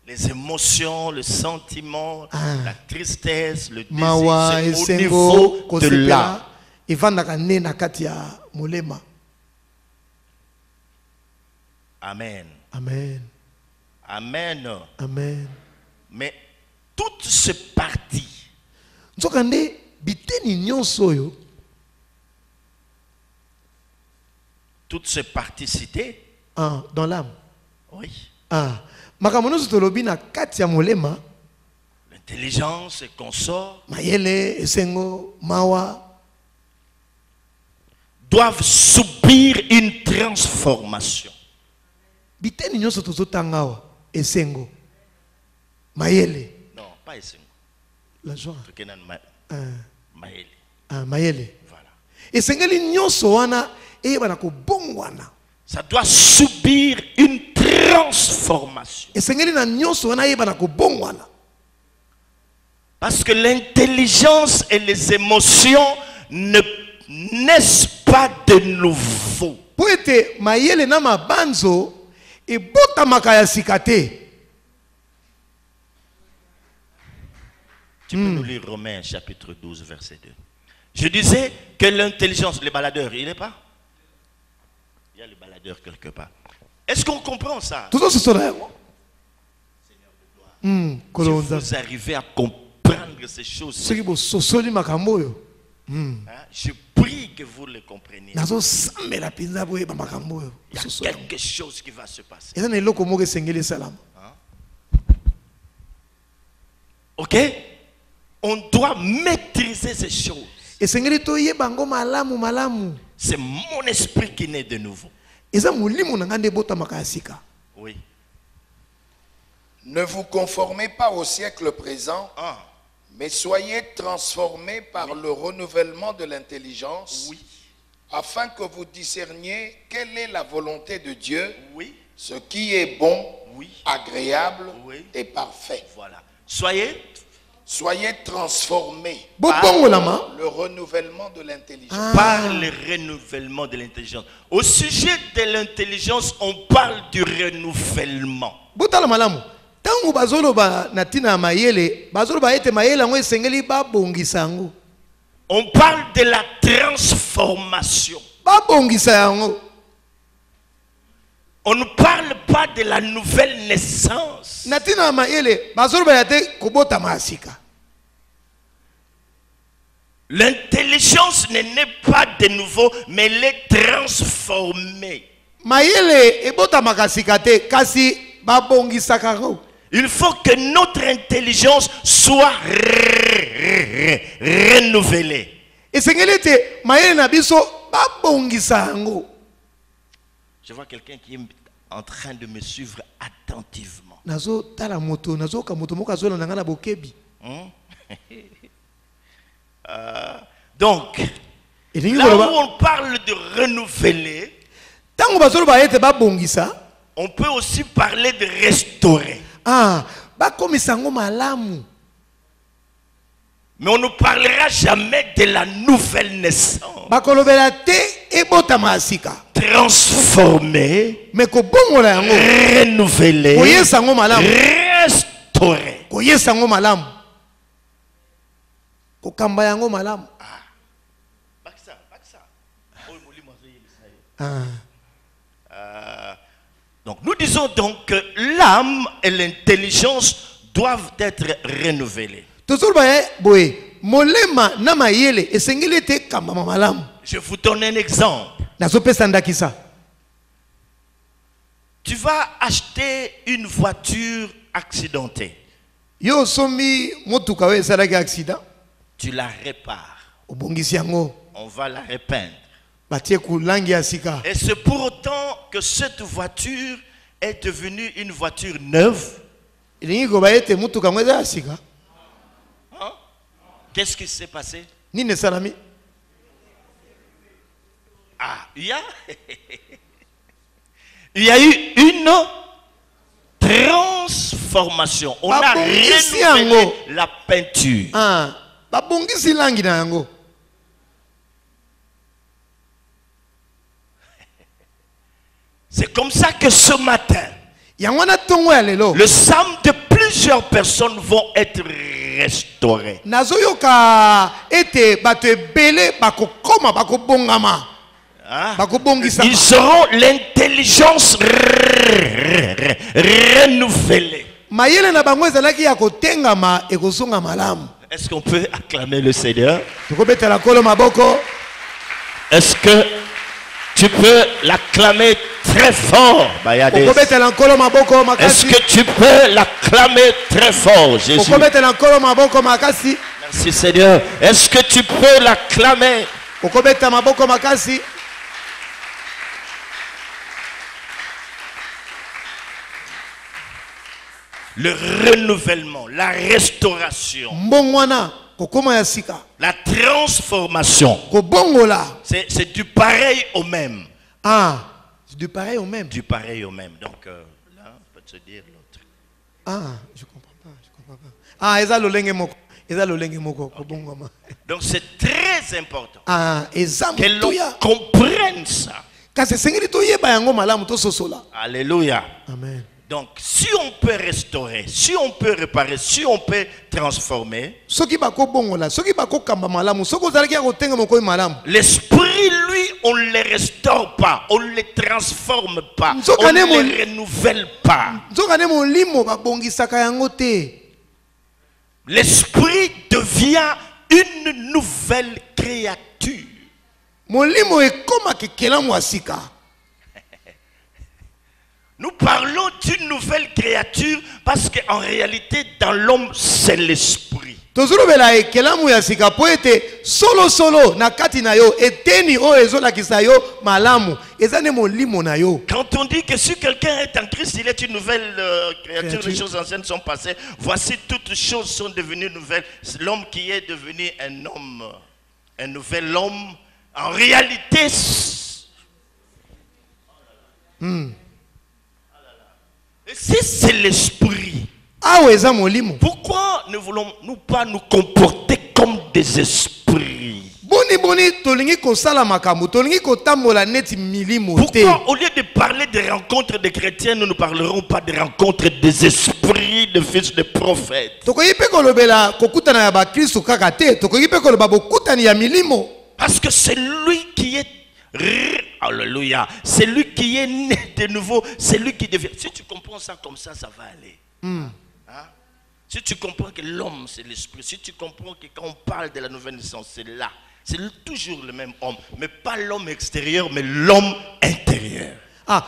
Les émotions, le sentiment, la tristesse, le Mawa désir, c'est au esengo niveau de kosepela l'âme. efandaka nde na kati ya molema. Amen. Amen. Amen. Amen. Mais toutes ces parties, Nzoka nde biteni nyonso oyo toutes ces parties citées, dans l'âme. oui, Makambo nyonso tolobi na kati ya molema, l'intelligence et consort, mayele esengo mawa doivent subir une transformation. biteni nyonso tozotanga awa esengo mayele Non, pas esengo. la joie Maël. mayele Voilà. esengeli nyonso wana eyebana kobongwana. Ça doit subir une transformation. Esengeli na nyonso wana eyebana kobongwana. Parce que l'intelligence et les émotions ne naissent pas de nouveau. Po ete mayele na mabanzo ebotamaka ya sika te. Tu peux nous lire Romains chapitre 12 verset 2. Je disais que l'intelligence, les baladeurs, il n'est pas. Il y a les baladeurs quelque part. Est-ce qu'on comprend ça? Tozososola yango. Si vous arrivez à comprendre ces choses, Soki bososoli makambo oyo. je prie que vous le compreniez. Nazosambela pinza boyeba makambo oyo. Il y a quelque chose qui va se passer. Eza na eloko moko esengeli esalama. Ok? On doit maîtriser ces choses. Esengeli toyeba yango malamu. C'est mon esprit qui naît de nouveau. Eza molimo na nga nde ebotamaka ya sika. Oui. Ne vous conformez pas au siècle présent, mais soyez transformés par le renouvellement de l'intelligence, afin que vous discerniez quelle est la volonté de Dieu, ce qui est bon, agréable et parfait. Voilà. Soyez transformés par le renouvellement de l'intelligence. Par le renouvellement de l'intelligence. Au sujet de l'intelligence, on parle du renouvellement. Botala malamu. Tangu bazoloba natina mayele, bazoloba ete mayele ngo esengeli babongisa yango. On parle de la transformation. Babongisa yango. On ne parle pas de la nouvelle naissance. Natina mayele, bazoloba yate kobota masika. L'intelligence ne naît pas de nouveau, mais elle est transformée. Mayele ebota makasika te kasi babongisa kango. Il faut que notre intelligence soit renouvelée. Esengeli te mayele na biso babongisa yango. Je vois quelqu'un qui est en train de me suivre attentivement. Nazo tala moto, nazo ka moto moko azola nanga na bokebi. Donc, là où on parle de renouveler, tango bazoloba ete babongisa, on peut aussi parler de restaurer. Ah, bakomisa yango malamu. Mais on ne parlera jamais de la nouvelle naissance. Bakolobela te ebota masika. Transformer, mais kobongola yango, renouveler, koyesa yango malamu, restaurer. koyesa yango malamu, kokamba yango malamu. Donc nous disons donc que l'âme et l'intelligence doivent être renouvelées. Je vous donne un exemple. Tu vas acheter une voiture accidentée. Tu la répares. On va la repeindre. Et c'est pour autant que cette voiture est devenue une voiture neuve. Hein? Qu'est-ce qui s'est passé? Ah, il y a eu une transformation. On a renouvelé la peinture. C'est comme ça que ce matin, le sang de plusieurs personnes vont être restaurés. Ils auront l'intelligence renouvelée. Est-ce qu'on peut acclamer le Seigneur? Est-ce que tu peux l'acclamer très fort, Bayadès? Est-ce que tu peux l'acclamer très fort, Jésus? Merci Seigneur. Est-ce que tu peux l'acclamer? Le renouvellement, la restauration, la transformation, c'est du pareil au même. Ah, c'est du pareil au même. Du pareil au même. Donc là, on peut se dire l'autre. Ah, je comprends pas, je comprends pas. Ah, eza lolenge moko. Donc c'est très important que l'on comprenne ça. Alléluia. Amen. Donc si on peut restaurer, si on peut réparer, si on peut transformer, l'esprit, lui, on ne le restaure pas, on ne le transforme pas, on ne le renouvelle pas. L'esprit devient une nouvelle créature. Nous parlons d'une nouvelle créature parce qu'en réalité, dans l'homme, c'est l'esprit. Quand on dit que si quelqu'un est en Christ, il est une nouvelle créature, les choses anciennes sont passées, voici toutes choses sont devenues nouvelles. L'homme qui est devenu un homme, un nouvel homme, en réalité, et si c'est l'esprit, Pourquoi ne voulons-nous pas nous comporter comme des esprits? Pourquoi au lieu de parler des rencontres des chrétiens, nous ne parlerons pas des rencontres des esprits, des fils de prophètes? Parce que c'est lui qui est... Alléluia. C'est lui qui est né de nouveau. C'est lui qui devient... Si tu comprends ça comme ça, ça va aller. Hein? Si tu comprends que l'homme, c'est l'esprit. Si tu comprends que quand on parle de la nouvelle naissance, c'est là. C'est toujours le même homme. Mais pas l'homme extérieur, mais l'homme intérieur.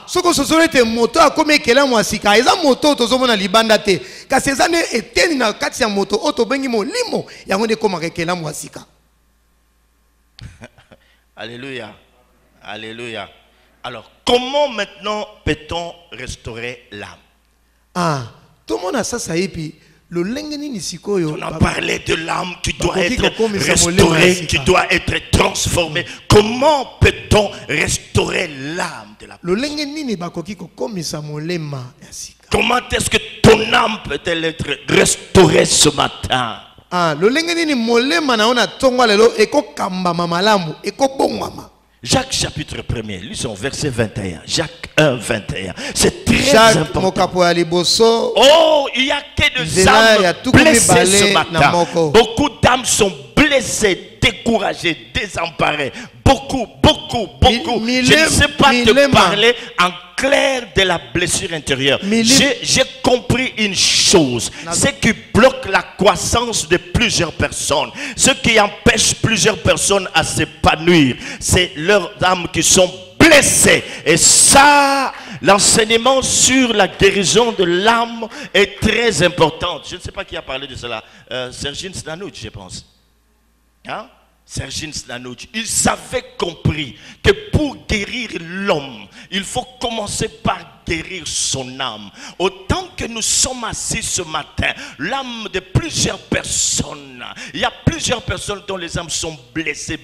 Ce que ce soit été moto a comme ekela mwasika eza moto tozomona libanda te kasi eza ne eteni na kati ya moto oto bengi molimo yango ne koma ekela mwasika. Alléluia. Alléluia. Alors, comment maintenant peut-on restaurer l'âme? Tout le monde a ça, ça y est. On a parlé de l'âme qui doit être restaurée, qui doit être transformée. Comment peut-on restaurer l'âme de la personne? Comment est-ce que ton âme peut-elle être restaurée ce matin? Jacques chapitre 1er, lisons verset 21. Jacques 1, 21. C'est très important. Oh, il n'y a que des âmes blessées ce matin. Beaucoup d'âmes sont blessées, découragées, désemparées. Beaucoup. Je ne sais pas te parler en clair de la blessure intérieure. J'ai compris une chose. Ce qui bloque la croissance de plusieurs personnes, ce qui empêche plusieurs personnes à s'épanouir, c'est leurs âmes qui sont blessées. Et ça, l'enseignement sur la guérison de l'âme est très important. Je ne sais pas qui a parlé de cela. Sergin Stanout, je pense. Hein? Sergin Stanout, il savait compris que pour guérir l'homme, il faut commencer par guérir son âme. Autant que nous sommes assis ce matin, l'âme de plusieurs personnes, il y a plusieurs personnes dont les âmes sont blessées,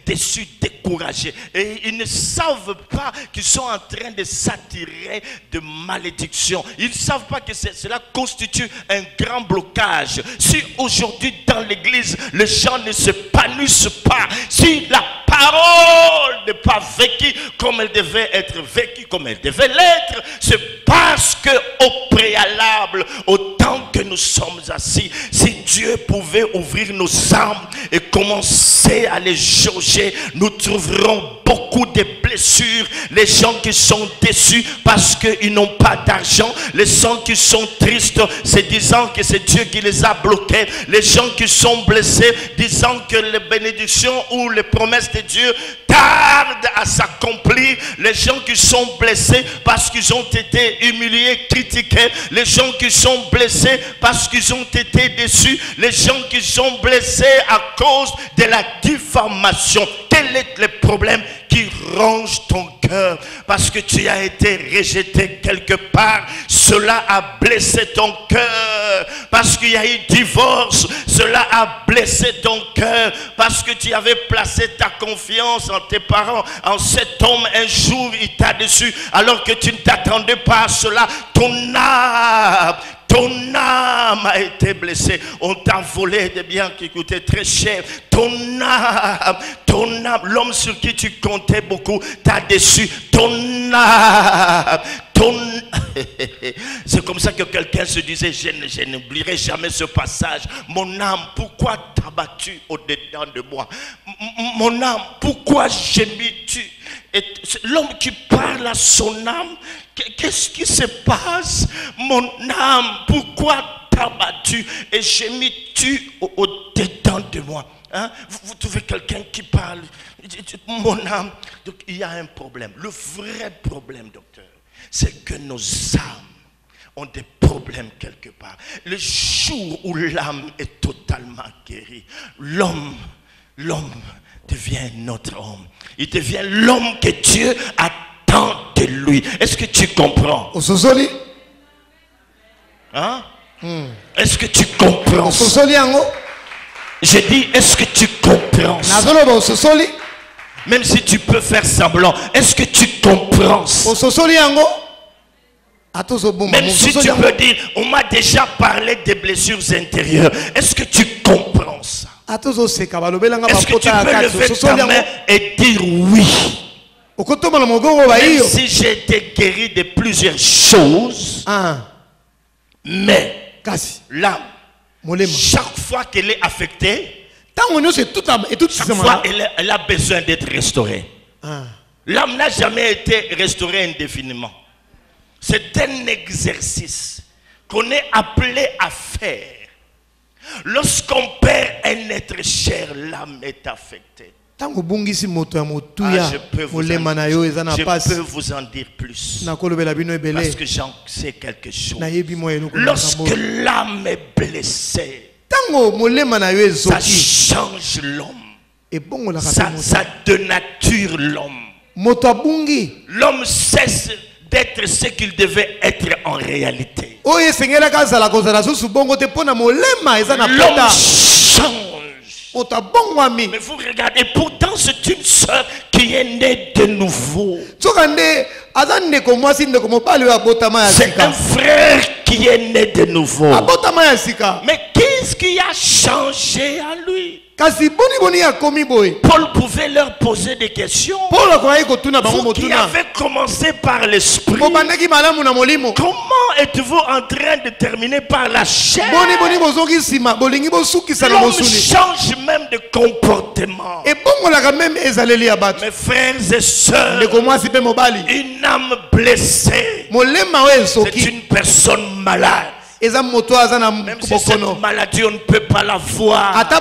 déçues, découragées. Et ils ne savent pas qu'ils sont en train de s'attirer de malédiction. Ils ne savent pas que cela constitue un grand blocage. Si aujourd'hui dans l'église, les gens ne s'épanouissent pas, si la parole n'est pas vécue comme elle devait être vécue, comme elle devait l'être, c'est parce que au préalable, autant que nous sommes assis, si Dieu pouvait ouvrir nos âmes et commencer à les jauger, nous trouverons beaucoup de blessures. Les gens qui sont déçus parce qu'ils n'ont pas d'argent, les gens qui sont tristes, c'est disant que c'est Dieu qui les a bloqués, les gens qui sont blessés, disant que les bénédictions ou les promesses de Dieu tardent à s'accomplir, les gens qui sont blessés parce qu'ils ont été humiliés, critiqués, les gens qui sont blessés parce qu'ils ont été déçus, les gens qui sont blessés à cause de la diffamation. Quel est le problème qui ronge ton cœur parce que tu as été rejeté quelque part? Cela a blessé ton cœur. Parce qu'il y a eu divorce, cela a blessé ton cœur. Parce que tu avais placé ta confiance en tes parents, en cet homme, un jour il t'a déçu alors que tu ne t'attendais pas à cela. Ton âme a été blessée. On t'a volé des biens qui coûtaient très cher. Ton âme, l'homme sur qui tu comptais beaucoup t'a déçu. Ton âme, c'est comme ça que quelqu'un se disait, je n'oublierai jamais ce passage. Mon âme, pourquoi t'as battu au-dedans de moi? Mon âme, pourquoi gémis-tu? Et l'homme qui parle à son âme, qu'est-ce qui se passe? Mon âme, pourquoi t'as battu et gémis-tu au-dedans de moi? Hein? Vous trouvez quelqu'un qui parle, mon âme. Donc il y a un problème. Le vrai problème, docteur, c'est que nos âmes ont des problèmes quelque part. Le jour où l'âme est totalement guérie, l'homme devient notre homme. Il devient l'homme que Dieu attend de lui. Est-ce que tu comprends? Hein? Est-ce que tu comprends? Je dis, est-ce que tu comprends? Même si tu peux faire semblant, est-ce que tu comprends? Même si tu peux dire, on m'a déjà parlé des blessures intérieures. Est-ce que tu comprends ça? Est-ce que tu peux lever ta main et dire oui? Même si j'ai été guéri de plusieurs choses, mais l'âme, chaque fois qu'elle est affectée, chaque fois elle a besoin d'être restaurée. L'âme n'a jamais été restaurée indéfiniment. C'est un exercice qu'on est appelé à faire. Lorsqu'on perd un être cher, l'âme est affectée. Je peux vous en dire plus. Parce que j'en sais quelque chose. Lorsque l'âme est blessée, ça change l'homme. Ça dénature l'homme. L'homme cesse d'être ce qu'il devait être en réalité. L'homme change. Mais vous regardez, pourtant c'est une sœur qui est née de nouveau. C'est un frère qui est né de nouveau. Mais qu'est-ce qui a changé à lui? Paul pouvait leur poser des questions. Vous qui avez commencé par l'esprit, comment êtes-vous en train de terminer par la chair? L'homme change même de comportement. Mes frères et sœurs, une âme blessée, c'est une personne malade. Même si cette maladie on ne peut pas la voir, mais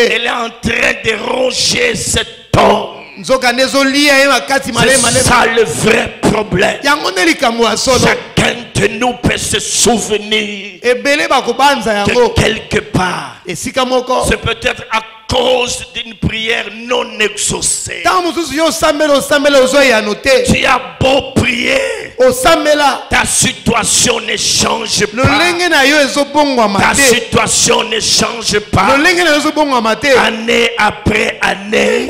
elle est en train de ronger cet homme. C'est ça le vrai problème. Chacun de nous peut se souvenir que quelque part, c'est peut-être à cause d'une prière non exaucée. Tu as beau prier, ta situation ne change pas. Ta situation ne change pas. Année après année,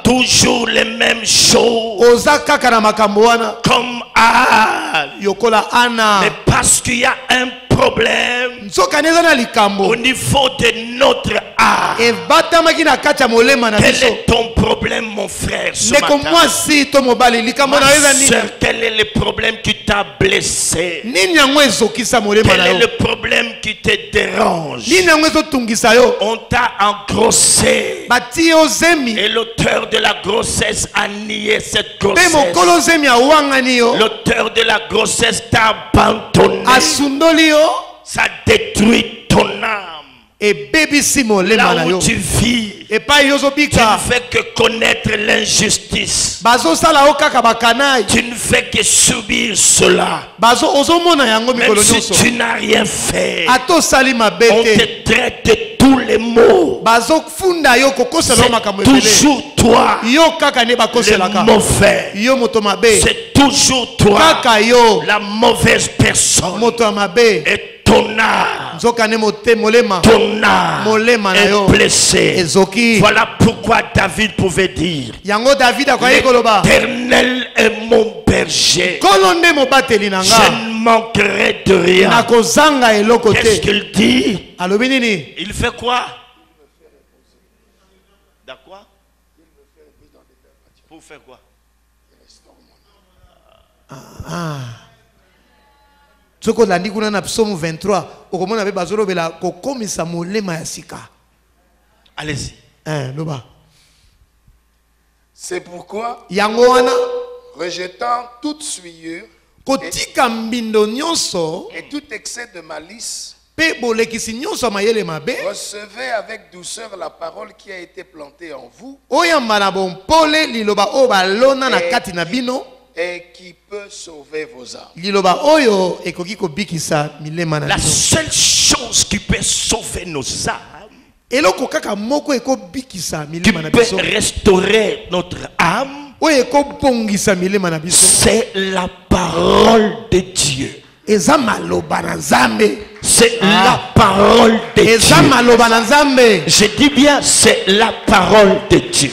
toujours les mêmes choses. Comme Anne. Mais parce qu'il y a un problème au niveau de notre âme. Quel est ton problème, mon frère, ce matin? Ma soeur, quel est le problème qui t'a blessé? Quel est le problème qui te dérange? On t'a engrossé et l'auteur de la grossesse a nié cette grossesse. L'auteur de la grossesse t'a abandonné. Ça détruit ton âme. Là où tu vis, tu ne fais que connaître l'injustice. Tu ne fais que subir cela. Même si tu n'as rien fait, on te traite de tous les maux. C'est toujours toi le mauvais. C'est toujours toi la mauvaise personne. Et ton âme est blessé. Voilà pourquoi David pouvait dire: l'Éternel est mon berger, je ne manquerai de rien. Qu'est-ce qu'il dit? Il fait quoi? D'accord? Pour faire quoi? Allez-y. C'est pourquoi, rejetant toute souillure et tout excès de malice, recevez avec douceur la parole qui a été plantée en vous et qui peut sauver vos âmes. La seule chose qui peut sauver nos âmes, qui peut restaurer notre âme, c'est la parole de Dieu. C'est la parole de Dieu. Je dis bien, c'est la parole de Dieu.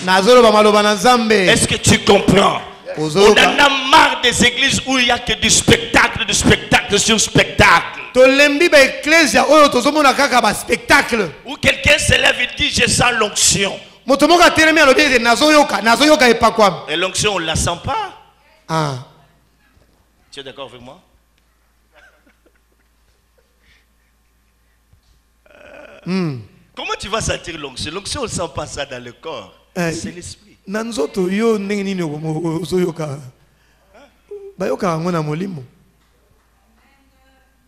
Est-ce que tu comprends? On en a marre des églises où il n'y a que du spectacle sur spectacle. Où quelqu'un se lève et dit je sens l'onction. Et l'onction on ne la sent pas. Ah. Tu es d'accord avec moi? Comment tu vas sentir l'onction? L'onction on ne sent pas ça dans le corps. C'est l'esprit.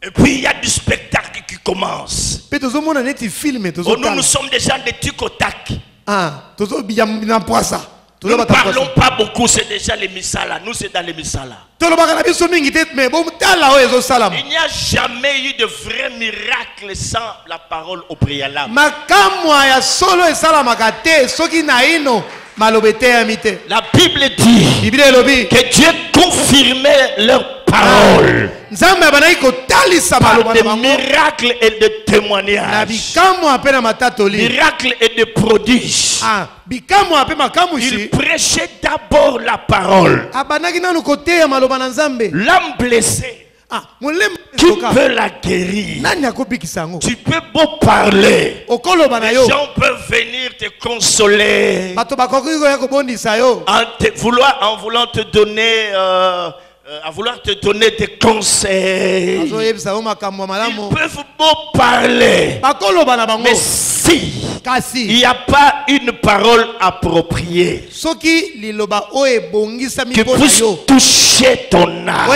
Et puis il y a du spectacle qui commence. Oh, nous sommes des gens de tic au tac. Nous ne parlons pas beaucoup, c'est déjà les misala. Nous c'est dans les misala. Il n'y a jamais eu de vrai miracle sans la parole au préalable. La Bible dit que Dieu confirmait leur parole par des miracles et des témoignages, miracles et des prodiges. Il prêchait d'abord la parole. L'âme blessée, qui peut la guérir? Tu peux beau parler, les gens peuvent venir te consoler en voulant te donner des conseils. Ils peuvent beau parler, mais si il n'y a pas une parole appropriée qui puisse toucher ton âme,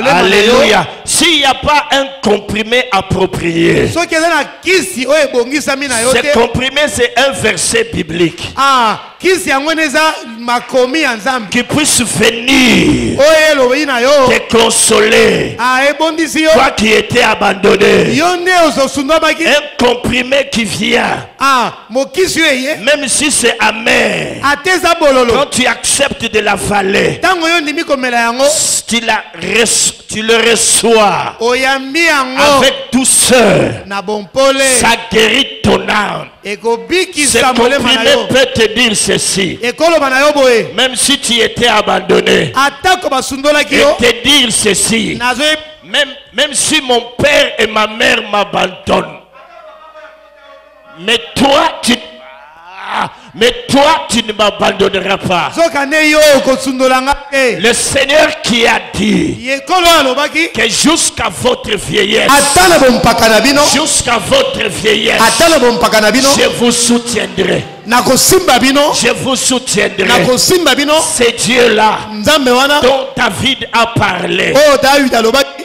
alléluia, s'il n'y a pas un comprimé approprié, ce comprimé c'est un verset biblique qui puisse venir te consoler, toi qui étais abandonné, un comprimé qui vient, même si c'est amer, quand tu acceptes de l'avaler, tu le reçois avec douceur, ça guérit ton âme. Ce comprimé peut te dire ceci, même si tu étais abandonné, et te dire ceci, même si mon père et ma mère m'abandonnent, mais toi tu ne m'abandonneras pas. Le Seigneur qui a dit que jusqu'à votre vieillesse, je vous soutiendrai. Je vous soutiendrai. C'est Dieu-là dont David a parlé.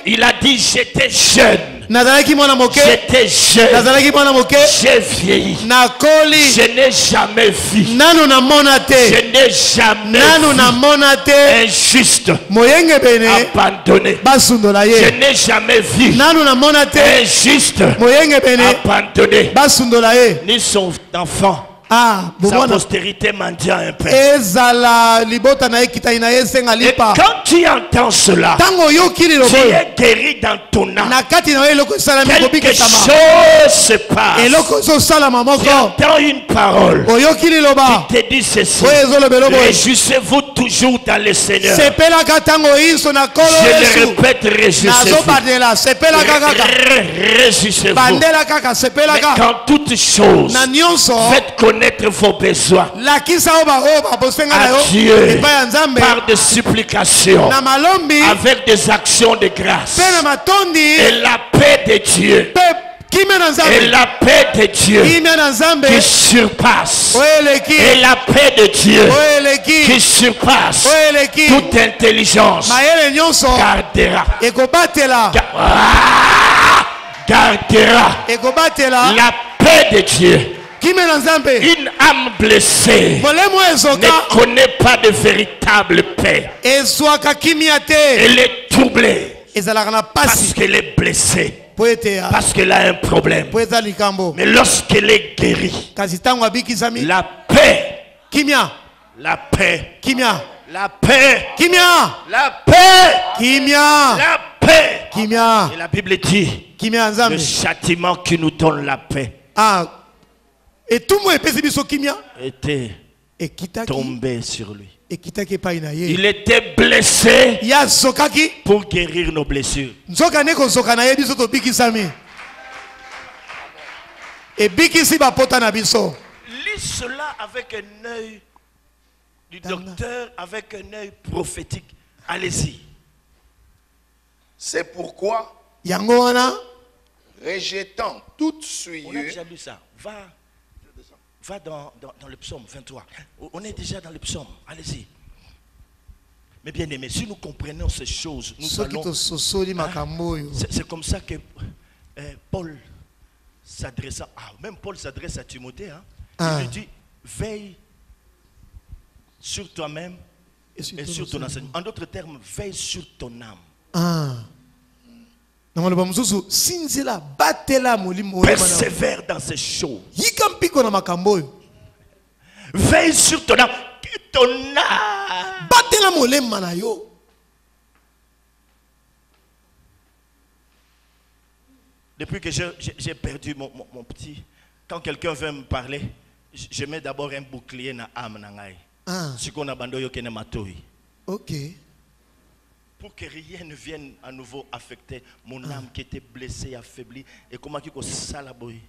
Il a dit j'étais jeune. J'étais jeune, j'ai vieilli, je n'ai jamais vu, je n'ai jamais vu injuste abandonné, je n'ai jamais vu injuste abandonné, ni son enfant. Sa postérité mendiant un peu. Et quand tu entends cela, tu es guéri dans ton âme. Quelque chose se passe. Tu entends une parole qui te dit ceci: réjouissez-vous toujours dans le Seigneur. Je le répète, réjouissez-vous. Réjouissez-vous. Mais quand toutes choses, faites connaître vos besoins à Dieu par des supplications, avec des actions de grâce, et la paix de Dieu, et la paix de Dieu qui surpasse, et la paix de Dieu qui surpasse toute intelligence, gardera la paix de Dieu. Une âme blessée ne connaît pas de véritable paix. Elle est troublée parce qu'elle est blessée, parce qu'elle a un problème. Mais lorsqu'elle est guérie, la paix, la paix, la paix, la paix, la paix. Et la Bible dit le châtiment qui nous donne la paix était tombé sur lui. Il était blessé pour guérir nos blessures. Lis cela avec un œil du docteur, avec un œil prophétique. Allez-y. C'est pourquoi, rejetant toute souillure. On a déjà lu ça. Va dans le psaume 23. On est déjà dans le psaume. Allez-y. Mais bien aimé, si nous comprenons ces choses, nous allons... C'est comme ça que Paul s'adressa... même Paul s'adresse à Timothée. Il lui dit, veille sur toi-même et sur ton enseignement. En d'autres termes, veille sur ton âme. Persévère dans ces choses. Veille sur ton âme. Ton âme. Depuis que j'ai perdu mon petit, quand quelqu'un veut me parler, je mets d'abord un bouclier dans l'âme. Ok. Pour que rien ne vienne à nouveau affecter mon âme qui était blessée, affaiblie. Et comment qu'il y a ça là boy.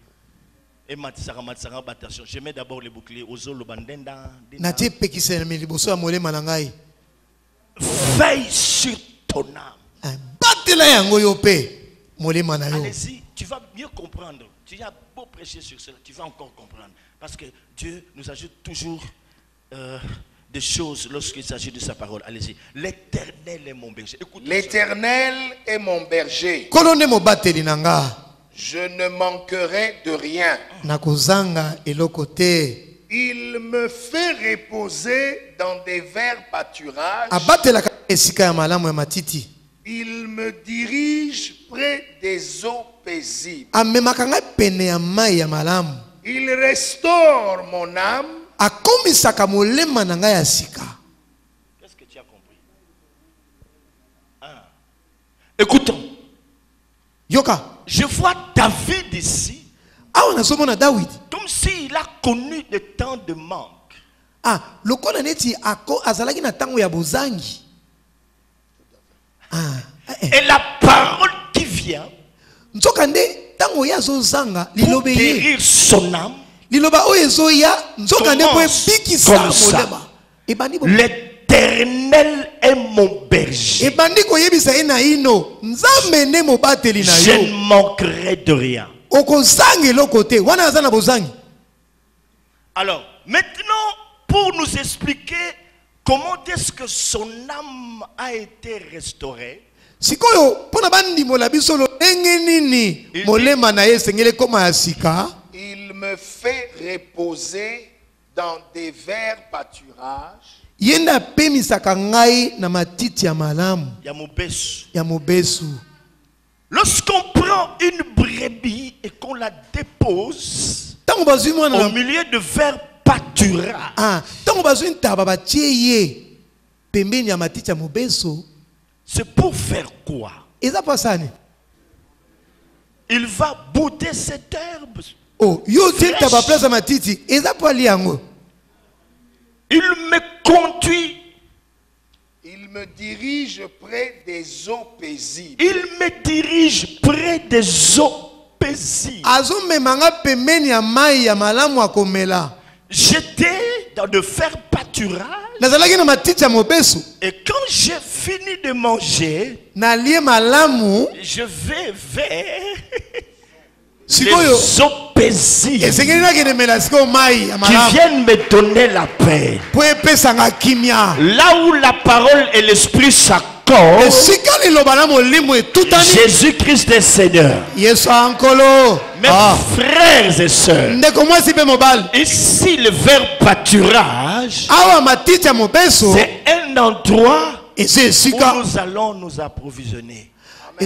Et je mets d'abord les boucliers aux eaux. Veille sur ton âme. Allez-y, tu vas mieux comprendre. Tu as beau prêcher sur cela, tu vas encore comprendre. Parce que Dieu nous ajoute toujours des choses lorsqu'il s'agit de sa parole. Allez-y. L'Éternel est mon berger. L'Éternel est mon berger. Je ne manquerai de rien. Il me fait reposer dans des verts pâturages. Il me dirige près des eaux paisibles. Il restaure mon âme. Qu'est-ce que tu as compris? Écoutons. Je vois David ici. Comme s'il a connu des temps de manque. Et la parole qui vient pour guérir son âme commence comme ça. L'Éternel est mon berger. Je ne manquerai de rien. Alors, maintenant, pour nous expliquer comment est-ce que son âme a été restaurée, il me fait reposer dans des verts pâturages. Lorsqu'on prend une brebis et qu'on la dépose au milieu de verts pâturages, c'est pour faire quoi? Il va bouder cette herbe. Il me conduit. Il me dirige près des eaux paisibles. Il me dirige près des eaux paisibles. J'étais dans de faire pâturage. Et quand j'ai fini de manger, je vais vers les eaux paisibles qui viennent me donner la paix. Là où la parole et l'esprit s'accordent, Jésus-Christ est Seigneur. Mes frères et sœurs, ici le verbe pâturage, c'est un endroit où nous allons nous approvisionner. Et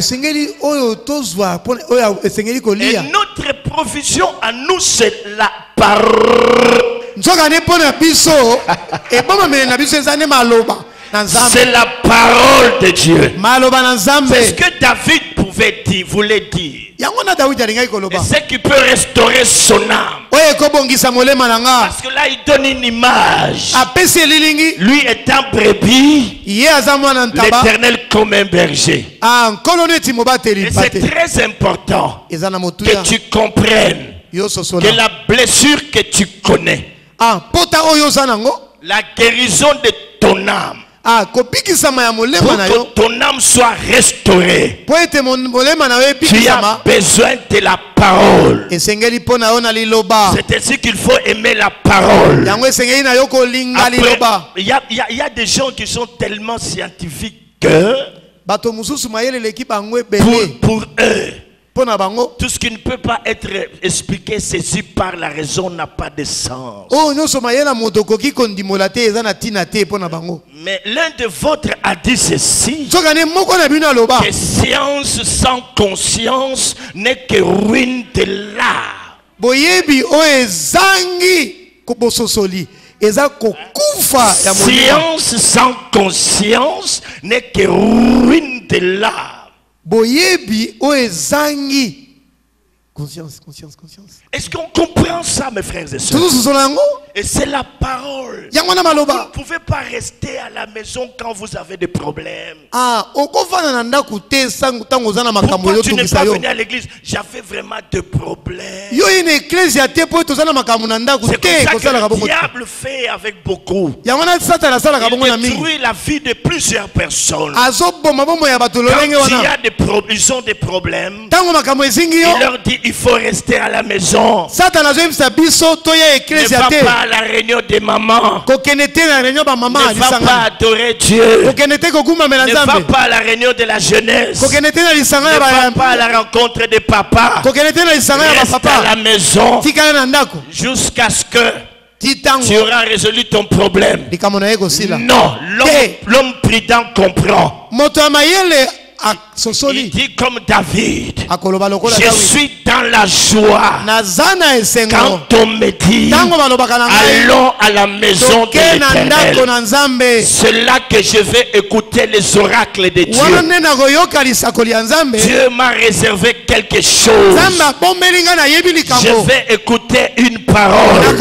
notre provision à nous, c'est la parole. C'est la parole de Dieu. C'est ce que David voulait dire. Et c'est qui peut restaurer son âme. Parce que là, il donne une image. Lui étant brebis, l'Éternel comme un berger. Et c'est très important que tu comprennes que la blessure que tu connais, la guérison de ton âme, pour que ton âme soit restaurée, tu as besoin de la parole. C'est ainsi qu'il faut aimer la parole. Il y a des gens qui sont tellement scientifiques que pour eux, tout ce qui ne peut pas être expliqué, saisi par la raison n'a pas de sens. Mais l'un de vôtres a dit ceci, que science sans conscience n'est que ruine de l'art. Science sans conscience n'est que ruine de l'art. Conscience. Est-ce qu'on comprend ça, mes frères et sœurs? Et c'est la parole. Vous ne pouvez pas rester à la maison quand vous avez des problèmes. Pourquoi tu n'es pas venu à l'église? J'avais vraiment des problèmes. C'est comme ça que le diable fait avec beaucoup. Il détruit la vie de plusieurs personnes. Quand ils ont des problèmes, il leur dit il faut rester à la maison. Ne va pas à la réunion des mamans. Ne va pas adorer Dieu. Ne va pas à la réunion de la jeunesse. Ne va pas à la rencontre des papas. Reste à la maison jusqu'à ce que tu auras résolu ton problème. Non, l'homme prudent comprend. Il dit comme David, je suis dans la joie quand on me dit allons à la maison de l'Éternel. C'est là que je vais écouter les oracles de Dieu. Dieu m'a réservé quelque chose. Je vais écouter une parole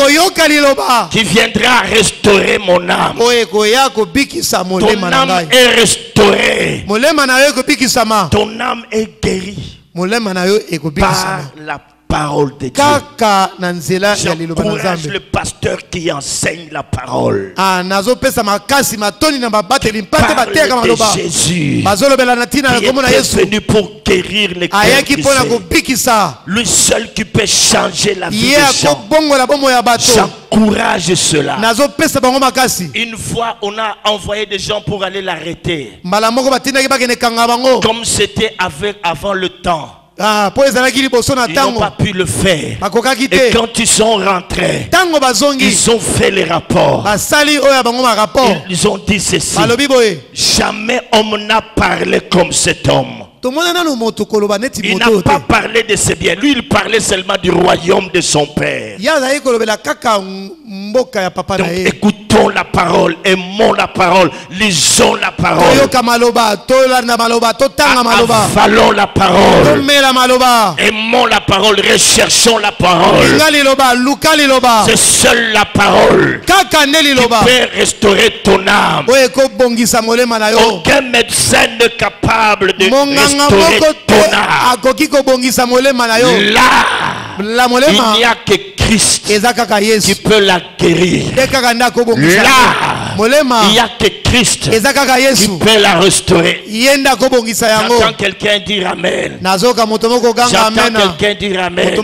qui viendra restaurer mon âme. Ton âme est restaurée. Ton âme est guérie par la parole de Dieu. J'encourage le pasteur qui enseigne la parole. Parle de Jésus qui est venu pour guérir les cœurs brisés. Lui seul qui peut changer la vie des gens. J'encourage cela. Une fois, on a envoyé des gens pour aller l'arrêter. Comme c'était avant le temps. Ils n'ont pas pu le faire. Et quand ils sont rentrés, ils ont fait les rapports. Ils ont dit ceci: jamais on n'a parlé comme cet homme. Il n'a pas parlé de ses biens. Lui, il parlait seulement du royaume de son père. Donc, écoutons la parole, aimons la parole, lisons la parole, avalons la parole, aimons la parole, recherchons la parole. C'est seule la parole qui peut restaurer ton âme. Aucun médecin n'est capable de restaurer ton âme. Là, il n'y a que Christ qui peut la guérir. Là, il n'y a que Christ qui peut la restaurer. J'entends quelqu'un dire Amen. J'entends quelqu'un dire Amen.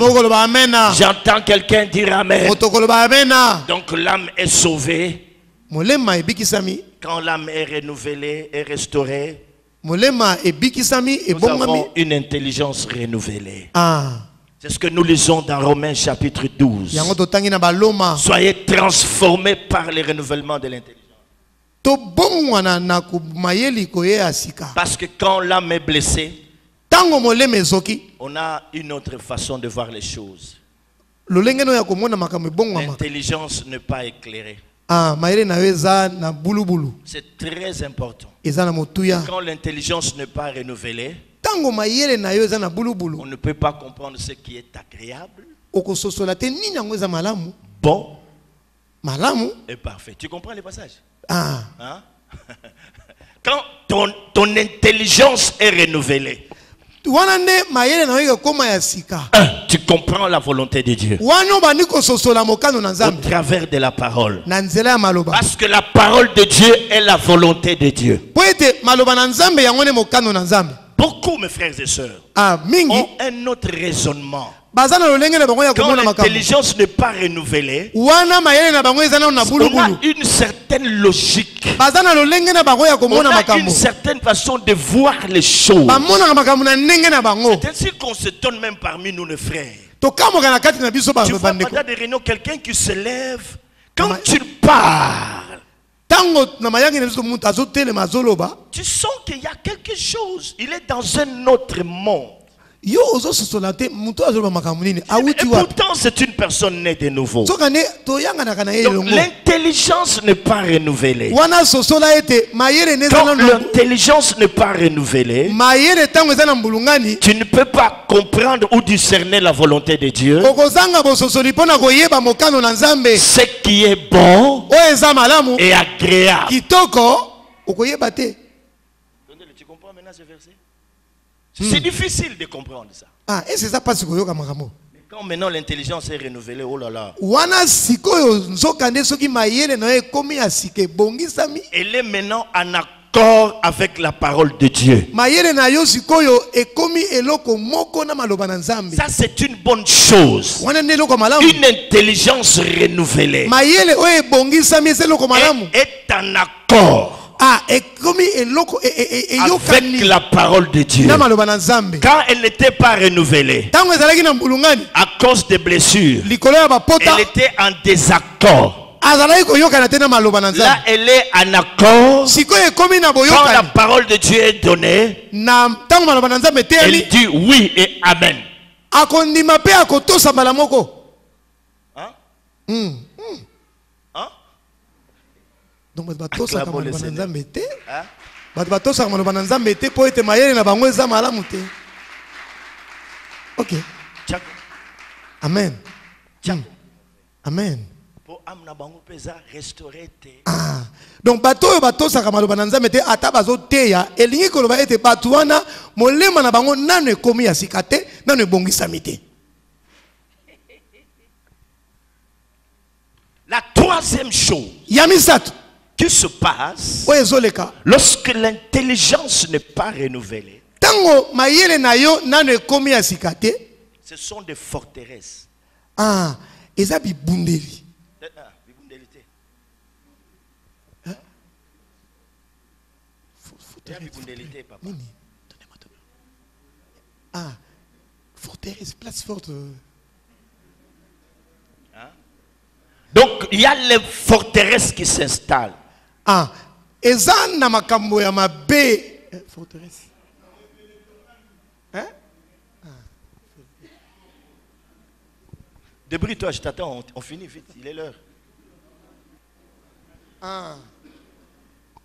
J'entends quelqu'un dire Amen. Donc l'âme est sauvée. Quand l'âme est renouvelée et restaurée, nous avons une intelligence renouvelée. C'est ce que nous lisons dans Romains chapitre 12. Soyez transformés par le renouvellement de l'intelligence. Parce que quand l'âme est blessée, on a une autre façon de voir les choses. L'intelligence n'est pas éclairée. C'est très important. Quand l'intelligence n'est pas renouvelée, on ne peut pas comprendre ce qui est agréable okososola te nini yango eza malamu. Bon Malamu et parfait. Tu comprends les passages? Ah. Hein? Quand ton intelligence est renouvelée, Wana nde mayele na yo koma ya sika. tu comprends la volonté de Dieu Wana bandi kososola mokano na au Nzambe. travers de la parole. Na nzela ya maloba. Parce que la parole de Dieu est la volonté de Dieu. Po ete maloba na Nzambe yango ne mokano na Nzambe. Beaucoup, mes frères et sœurs, Ah, mingi ont un autre raisonnement. bazana lolenge na bango ya Quand komona makambo. l'intelligence n'est pas renouvelée, Wana mayele na bango eza na bulu on a bulu. une certaine logique. Bazana lolenge na bango ya On komona a makambo. une certaine façon de voir les choses. Bamona makambo na ndenge na bango. C'est ainsi qu'on se donne même parmi nous, les frères. Tokamoka na kati na biso ba Tu vois bandeko. pendant des réunions quelqu'un qui se lève, quand tu parles, Tango na mayangi na biso mutu azotelema azoloba. tu sens qu'il y a quelque chose. Il est dans un autre monde. Yo ozososola te mutu azoloba makambo nini? Et Awuti wa. pourtant, c'est une personne née de nouveau. Soka ne toyanga na kana Donc, elongo. l'intelligence n'est pas renouvelée. Wana sosola ete mayele neza Quand na l'intelligence n'est pas renouvelée, mayele tango eza na mbulungani. tu ne peux pas comprendre ou discerner la volonté de Dieu. Okozanga bososoli pona koyeba mokano na Nzambe. Ce qui est bon O eza malamu et agréable. kitoko okoyeba te. Tu comprends maintenant ce verset? C'est difficile de comprendre ça. Ah, et c'est ça pas sikoyoka makambo. Mais quand maintenant l'intelligence est renouvelée, oh là là. Wana sikoyo nzokande soki mayele na ekomi ya sike bongisami. Elle est maintenant en accord avec la parole de Dieu. Mayele na yo sikoyo ekomi eloko moko na maloba na Nzambe. Ça, c'est une bonne chose. Wana nde eloko malamu. Une intelligence renouvelée Mayele oyo ebongisami eza eloko malamu. est en accord Ah, ekomi eloko eyokani avec la parole de Dieu. na maloba na Nzambe. Quand elle n'était pas renouvelée, Tango ezalaki na mbulungani à cause des blessures, likolo ya bapota elle était en désaccord. azalaki koyokana te na maloba na Là, Nzambe. elle est en accord. Sikoyo ekomi na Quand la boyokani parole de Dieu est donnée, na tango maloba na Nzambe elle eteli dit oui et amen. akondima pe akotosa mbala moko. Hein? Mm. Hein? Donc bato batosaka Acclamons le maloba na Seigneur. Nzambe te. Hein? Bato batosaka maloba na Nzambe te po ete mayele na bango eza malamu te. Ok. Tchak, Amen. tchak. Amen. Pour amna bango pesa restaurer te. Ah. Donc bato oyo batosaka maloba na Nzambe te ata bazoteya elingi koloba ete bato wana molema na bango nano ekomi ya sika te nano ebongisami te. La troisième chose Ya misato qui se passe oyo ezoleka lorsque l'intelligence n'est pas renouvelée, tango mayele na yo nano ekomi ya sika te. ce sont des forteresses. Ah, eza bibundeli. Papa. Nini? Ah, forteresse, place forte. Donc il y a les forteresses qui s'installent. Ah, eza na makambo ya mabe. Forteresse. Hein? Débrouille-toi, je t'attends, on finit vite, il est l'heure. Ah.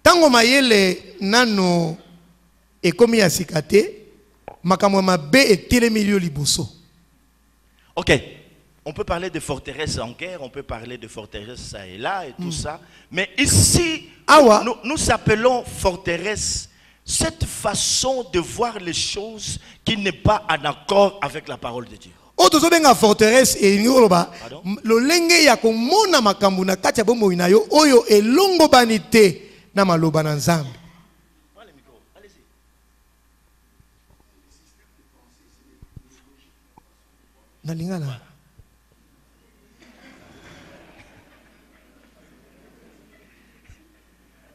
Tango mayele nano ekomi ya sika te, makambo ya mabe etelemi yo liboso. Ok, on peut parler de forteresses en guerre, on peut parler de forteresses ça et là et tout ça. Mais ici, Awa. nous appelons forteresse cette façon de voir les choses qui n'est pas en accord avec la parole de Dieu. O tozobenga forteresse elingi koloba Pardon? lolenge ya komona makambo na kati ya bomoi na yo oyo elongo bani te na maloba na Nzambe. Prends le micro, allez-y. Na lingala.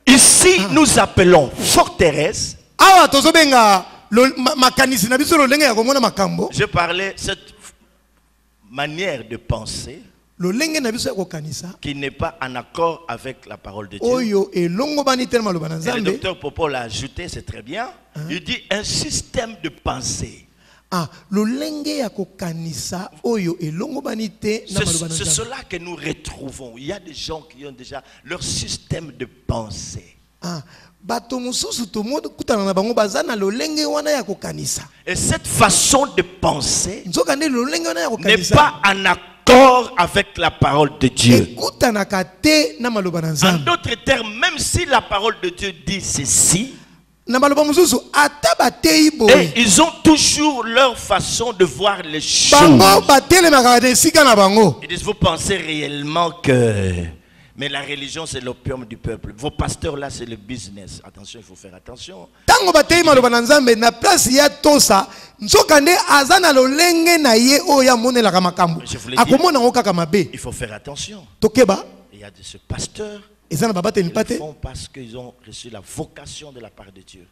Ici, nous appelons forteresse. Awa tozobenga makanisi na biso lolenge ya komona makambo. Je parlais cette manière de penser Lolenge na biso ya kokanisa qui n'est pas en accord avec la parole de Dieu. oyo elongo bani te na maloba na Et le Nzambe. docteur Popo l'a ajouté, c'est très bien. Il dit un système de pensée. Ah, lolenge ya kokanisa oyo elongo bani te na maloba na C'est Nzambe. cela que nous retrouvons. Il y a des gens qui ont déjà leur système de pensée. Ah, Et cette façon de penser n'est pas en accord avec la parole de Dieu. En d'autres termes, même si la parole de Dieu dit ceci, et ils ont toujours leur façon de voir les choses. Ils disent, vous pensez réellement que... Mais la religion, c'est l'opium du peuple. Vos pasteurs, là, c'est le business. Attention, il faut faire attention. Il faut faire attention. Il y a de ce pasteur. Ils le font parce qu'ils ont reçu la vocation de la part de Dieu.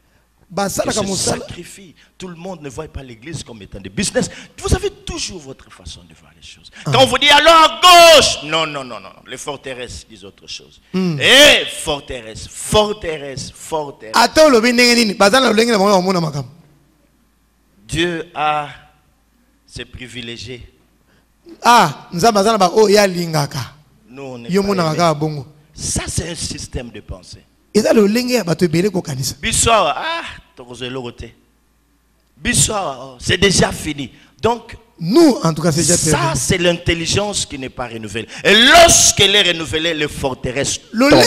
Ils se sacrifient. Tout le monde ne voit pas l'église comme étant des business. Vous avez toujours votre façon de voir les choses. Quand on vous dit alors à gauche, non. Les forteresses disent autre chose. Et forteresse. Dieu a ses privilégiés. Nous, on est pas aimés. Ça, c'est un système de pensée. C'est déjà fini. Donc, nous, en tout cas, c'est déjà ça, c'est l'intelligence qui n'est pas renouvelée. Et lorsqu'elle est renouvelée, les forteresses tombent.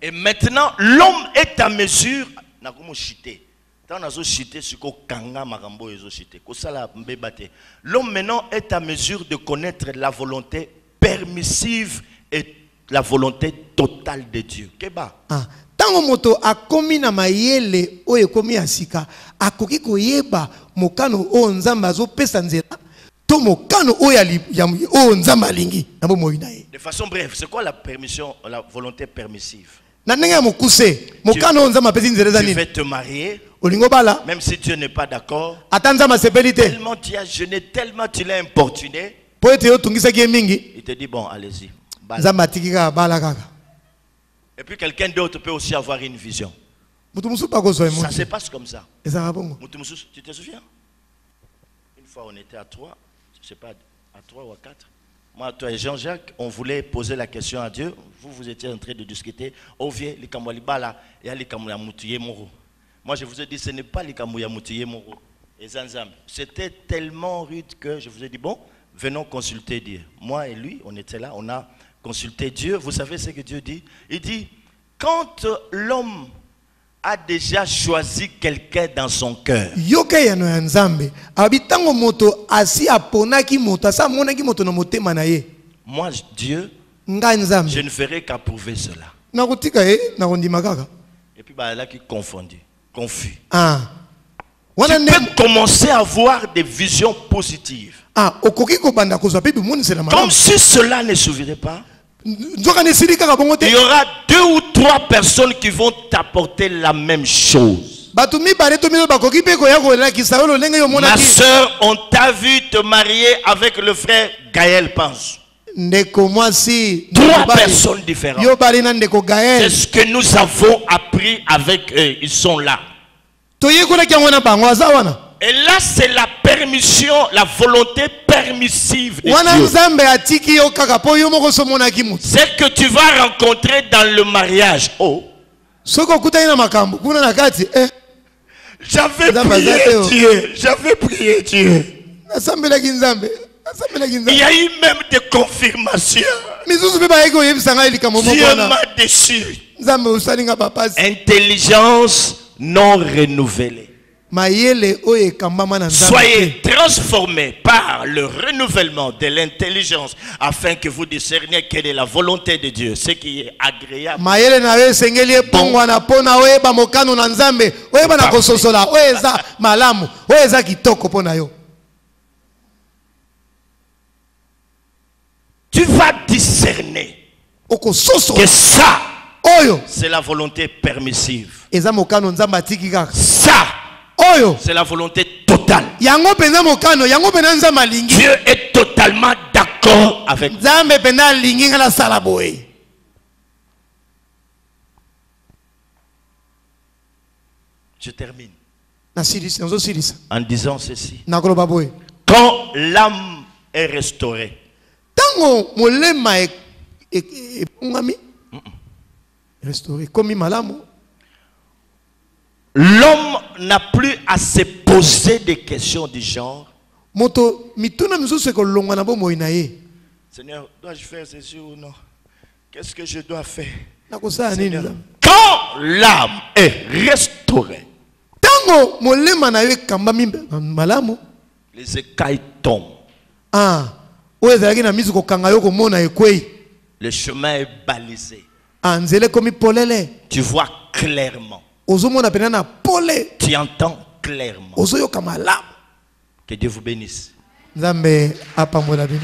Et maintenant, l'homme est à mesure. L'homme maintenant est à mesure de connaître la volonté permissive et la volonté totale de Dieu. Tango moto akomi na mayele oyo ekomi asika akoki koyeba mokano o nzamba azo pesa nzela to mokano oyo o nzamba alingi na bomoi na ye. De façon brève, c'est quoi la permission, la volonté permissive? Na ndenge ya mokuse mokano o nzamba pesi nzela za nini? Tu veux te marier, olingo bala même si Dieu n'est pas d'accord. Ata nzamba sepeli te. Tellement tu as jeûné, tellement tu l'as importuné. Po ete yo tungisa ki mingi. Il te dit bon, allez-y. Nzamba tikika bala kaka. Et puis quelqu'un d'autre peut aussi avoir une vision. Ça se passe comme ça. Tu te souviens? Une fois on était à 3, je ne sais pas, à 3 ou à 4. Moi, toi et Jean-Jacques, on voulait poser la question à Dieu. Vous étiez en train de discuter. Moi, je vous ai dit, ce n'est pas les Kamouya Moutiye Moro et Zanzam. C'était tellement rude que je vous ai dit, bon, venons consulter Dieu. Moi et lui, on était là, on a consulté Dieu. Vous savez ce que Dieu dit? Il dit, quand l'homme a déjà choisi quelqu'un dans son cœur, moi, Dieu, je ne ferai qu'approuver cela. Et puis, là qui confondu, confus. Tu peux commencer à avoir des visions positives. Comme si cela ne suffirait pas, il y aura 2 ou 3 personnes qui vont t'apporter la même chose. Ma soeur, on t'a vu te marier avec le frère Gaël Pense. 3 personnes différentes. C'est ce que nous avons appris avec eux. Ils sont là. Et là, c'est la permission, la volonté permissive de Dieu. C'est que tu vas rencontrer dans le mariage. Oh. J'avais prié Dieu. Il y a eu même des confirmations. Dieu m'a déçu. Intelligence non renouvelée. Soyez transformés par le renouvellement de l'intelligence afin que vous discerniez quelle est la volonté de Dieu, ce qui est agréable. Tu vas discerner que ça, c'est la volonté permissive. Ça, c'est la volonté totale. Dieu est totalement d'accord avec vous. Je termine en disant ceci. Quand l'âme est restaurée, Tango molema epongami restauré comme malamu. L'homme n'a plus à se poser des questions du genre. Moto mituna mizusu ko longwa na bomo inaye. Seigneur, dois-je faire ceci ou non? Qu'est-ce que je dois faire? Seigneur, quand l'âme est restaurée, tango molema na yo kambami malamu, les écailles tombent. Ah, oezalaki na mizu ko kanga yo ko mona ekwei. Le chemin est balisé. Anzele komi polele. Tu vois clairement. Ozomona penana pole. Tu entends clairement. Ozoyo kamala. Que Dieu vous bénisse. Nzambe apambola bino.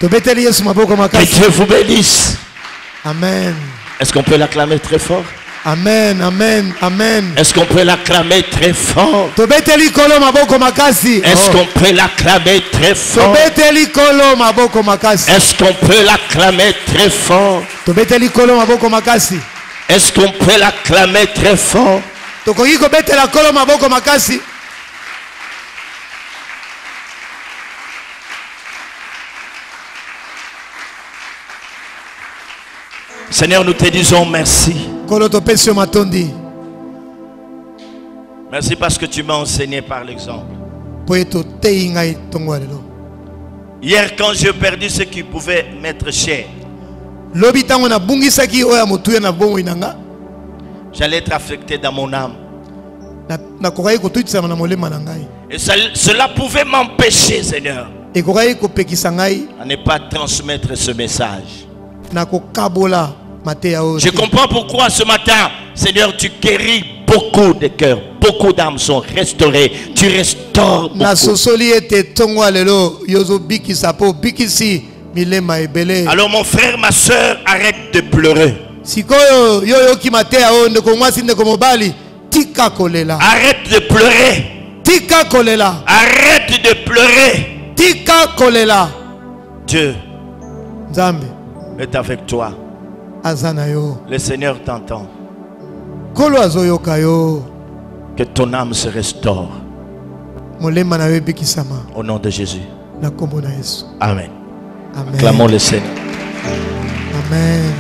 Tobeteli Yesu maboko makasi. Que Dieu vous bénisse. Amen. Est-ce qu'on peut l'acclamer très fort? Amen, amen, amen. Est-ce qu'on peut l'acclamer très fort? Tobeteli kolo maboko makasi. Est-ce qu'on peut l'acclamer très fort? Tobeteli kolo maboko makasi. Est-ce qu'on peut l'acclamer très fort? Tobeteli kolo maboko makasi. Est-ce qu'on peut l'acclamer très fort? Tokoki kobetela kolo maboko makasi. Seigneur, nous te disons merci. Merci parce que tu m'as enseigné par l'exemple. Hier, quand j'ai perdu ce qui pouvait m'être cher, j'allais être affecté dans mon âme. Et cela pouvait m'empêcher, Seigneur, à ne pas transmettre ce message. Je comprends pourquoi ce matin, Seigneur, tu guéris beaucoup de cœurs. Beaucoup d'âmes sont restaurées. Tu restaures beaucoup. Alors mon frère, ma soeur, arrête de pleurer. Arrête de pleurer. Arrête de pleurer. Dieu est avec toi. Le Seigneur t'entend. Que ton âme se restaure. Au nom de Jésus. Amen. Amen. Acclamons le Seigneur. Amen.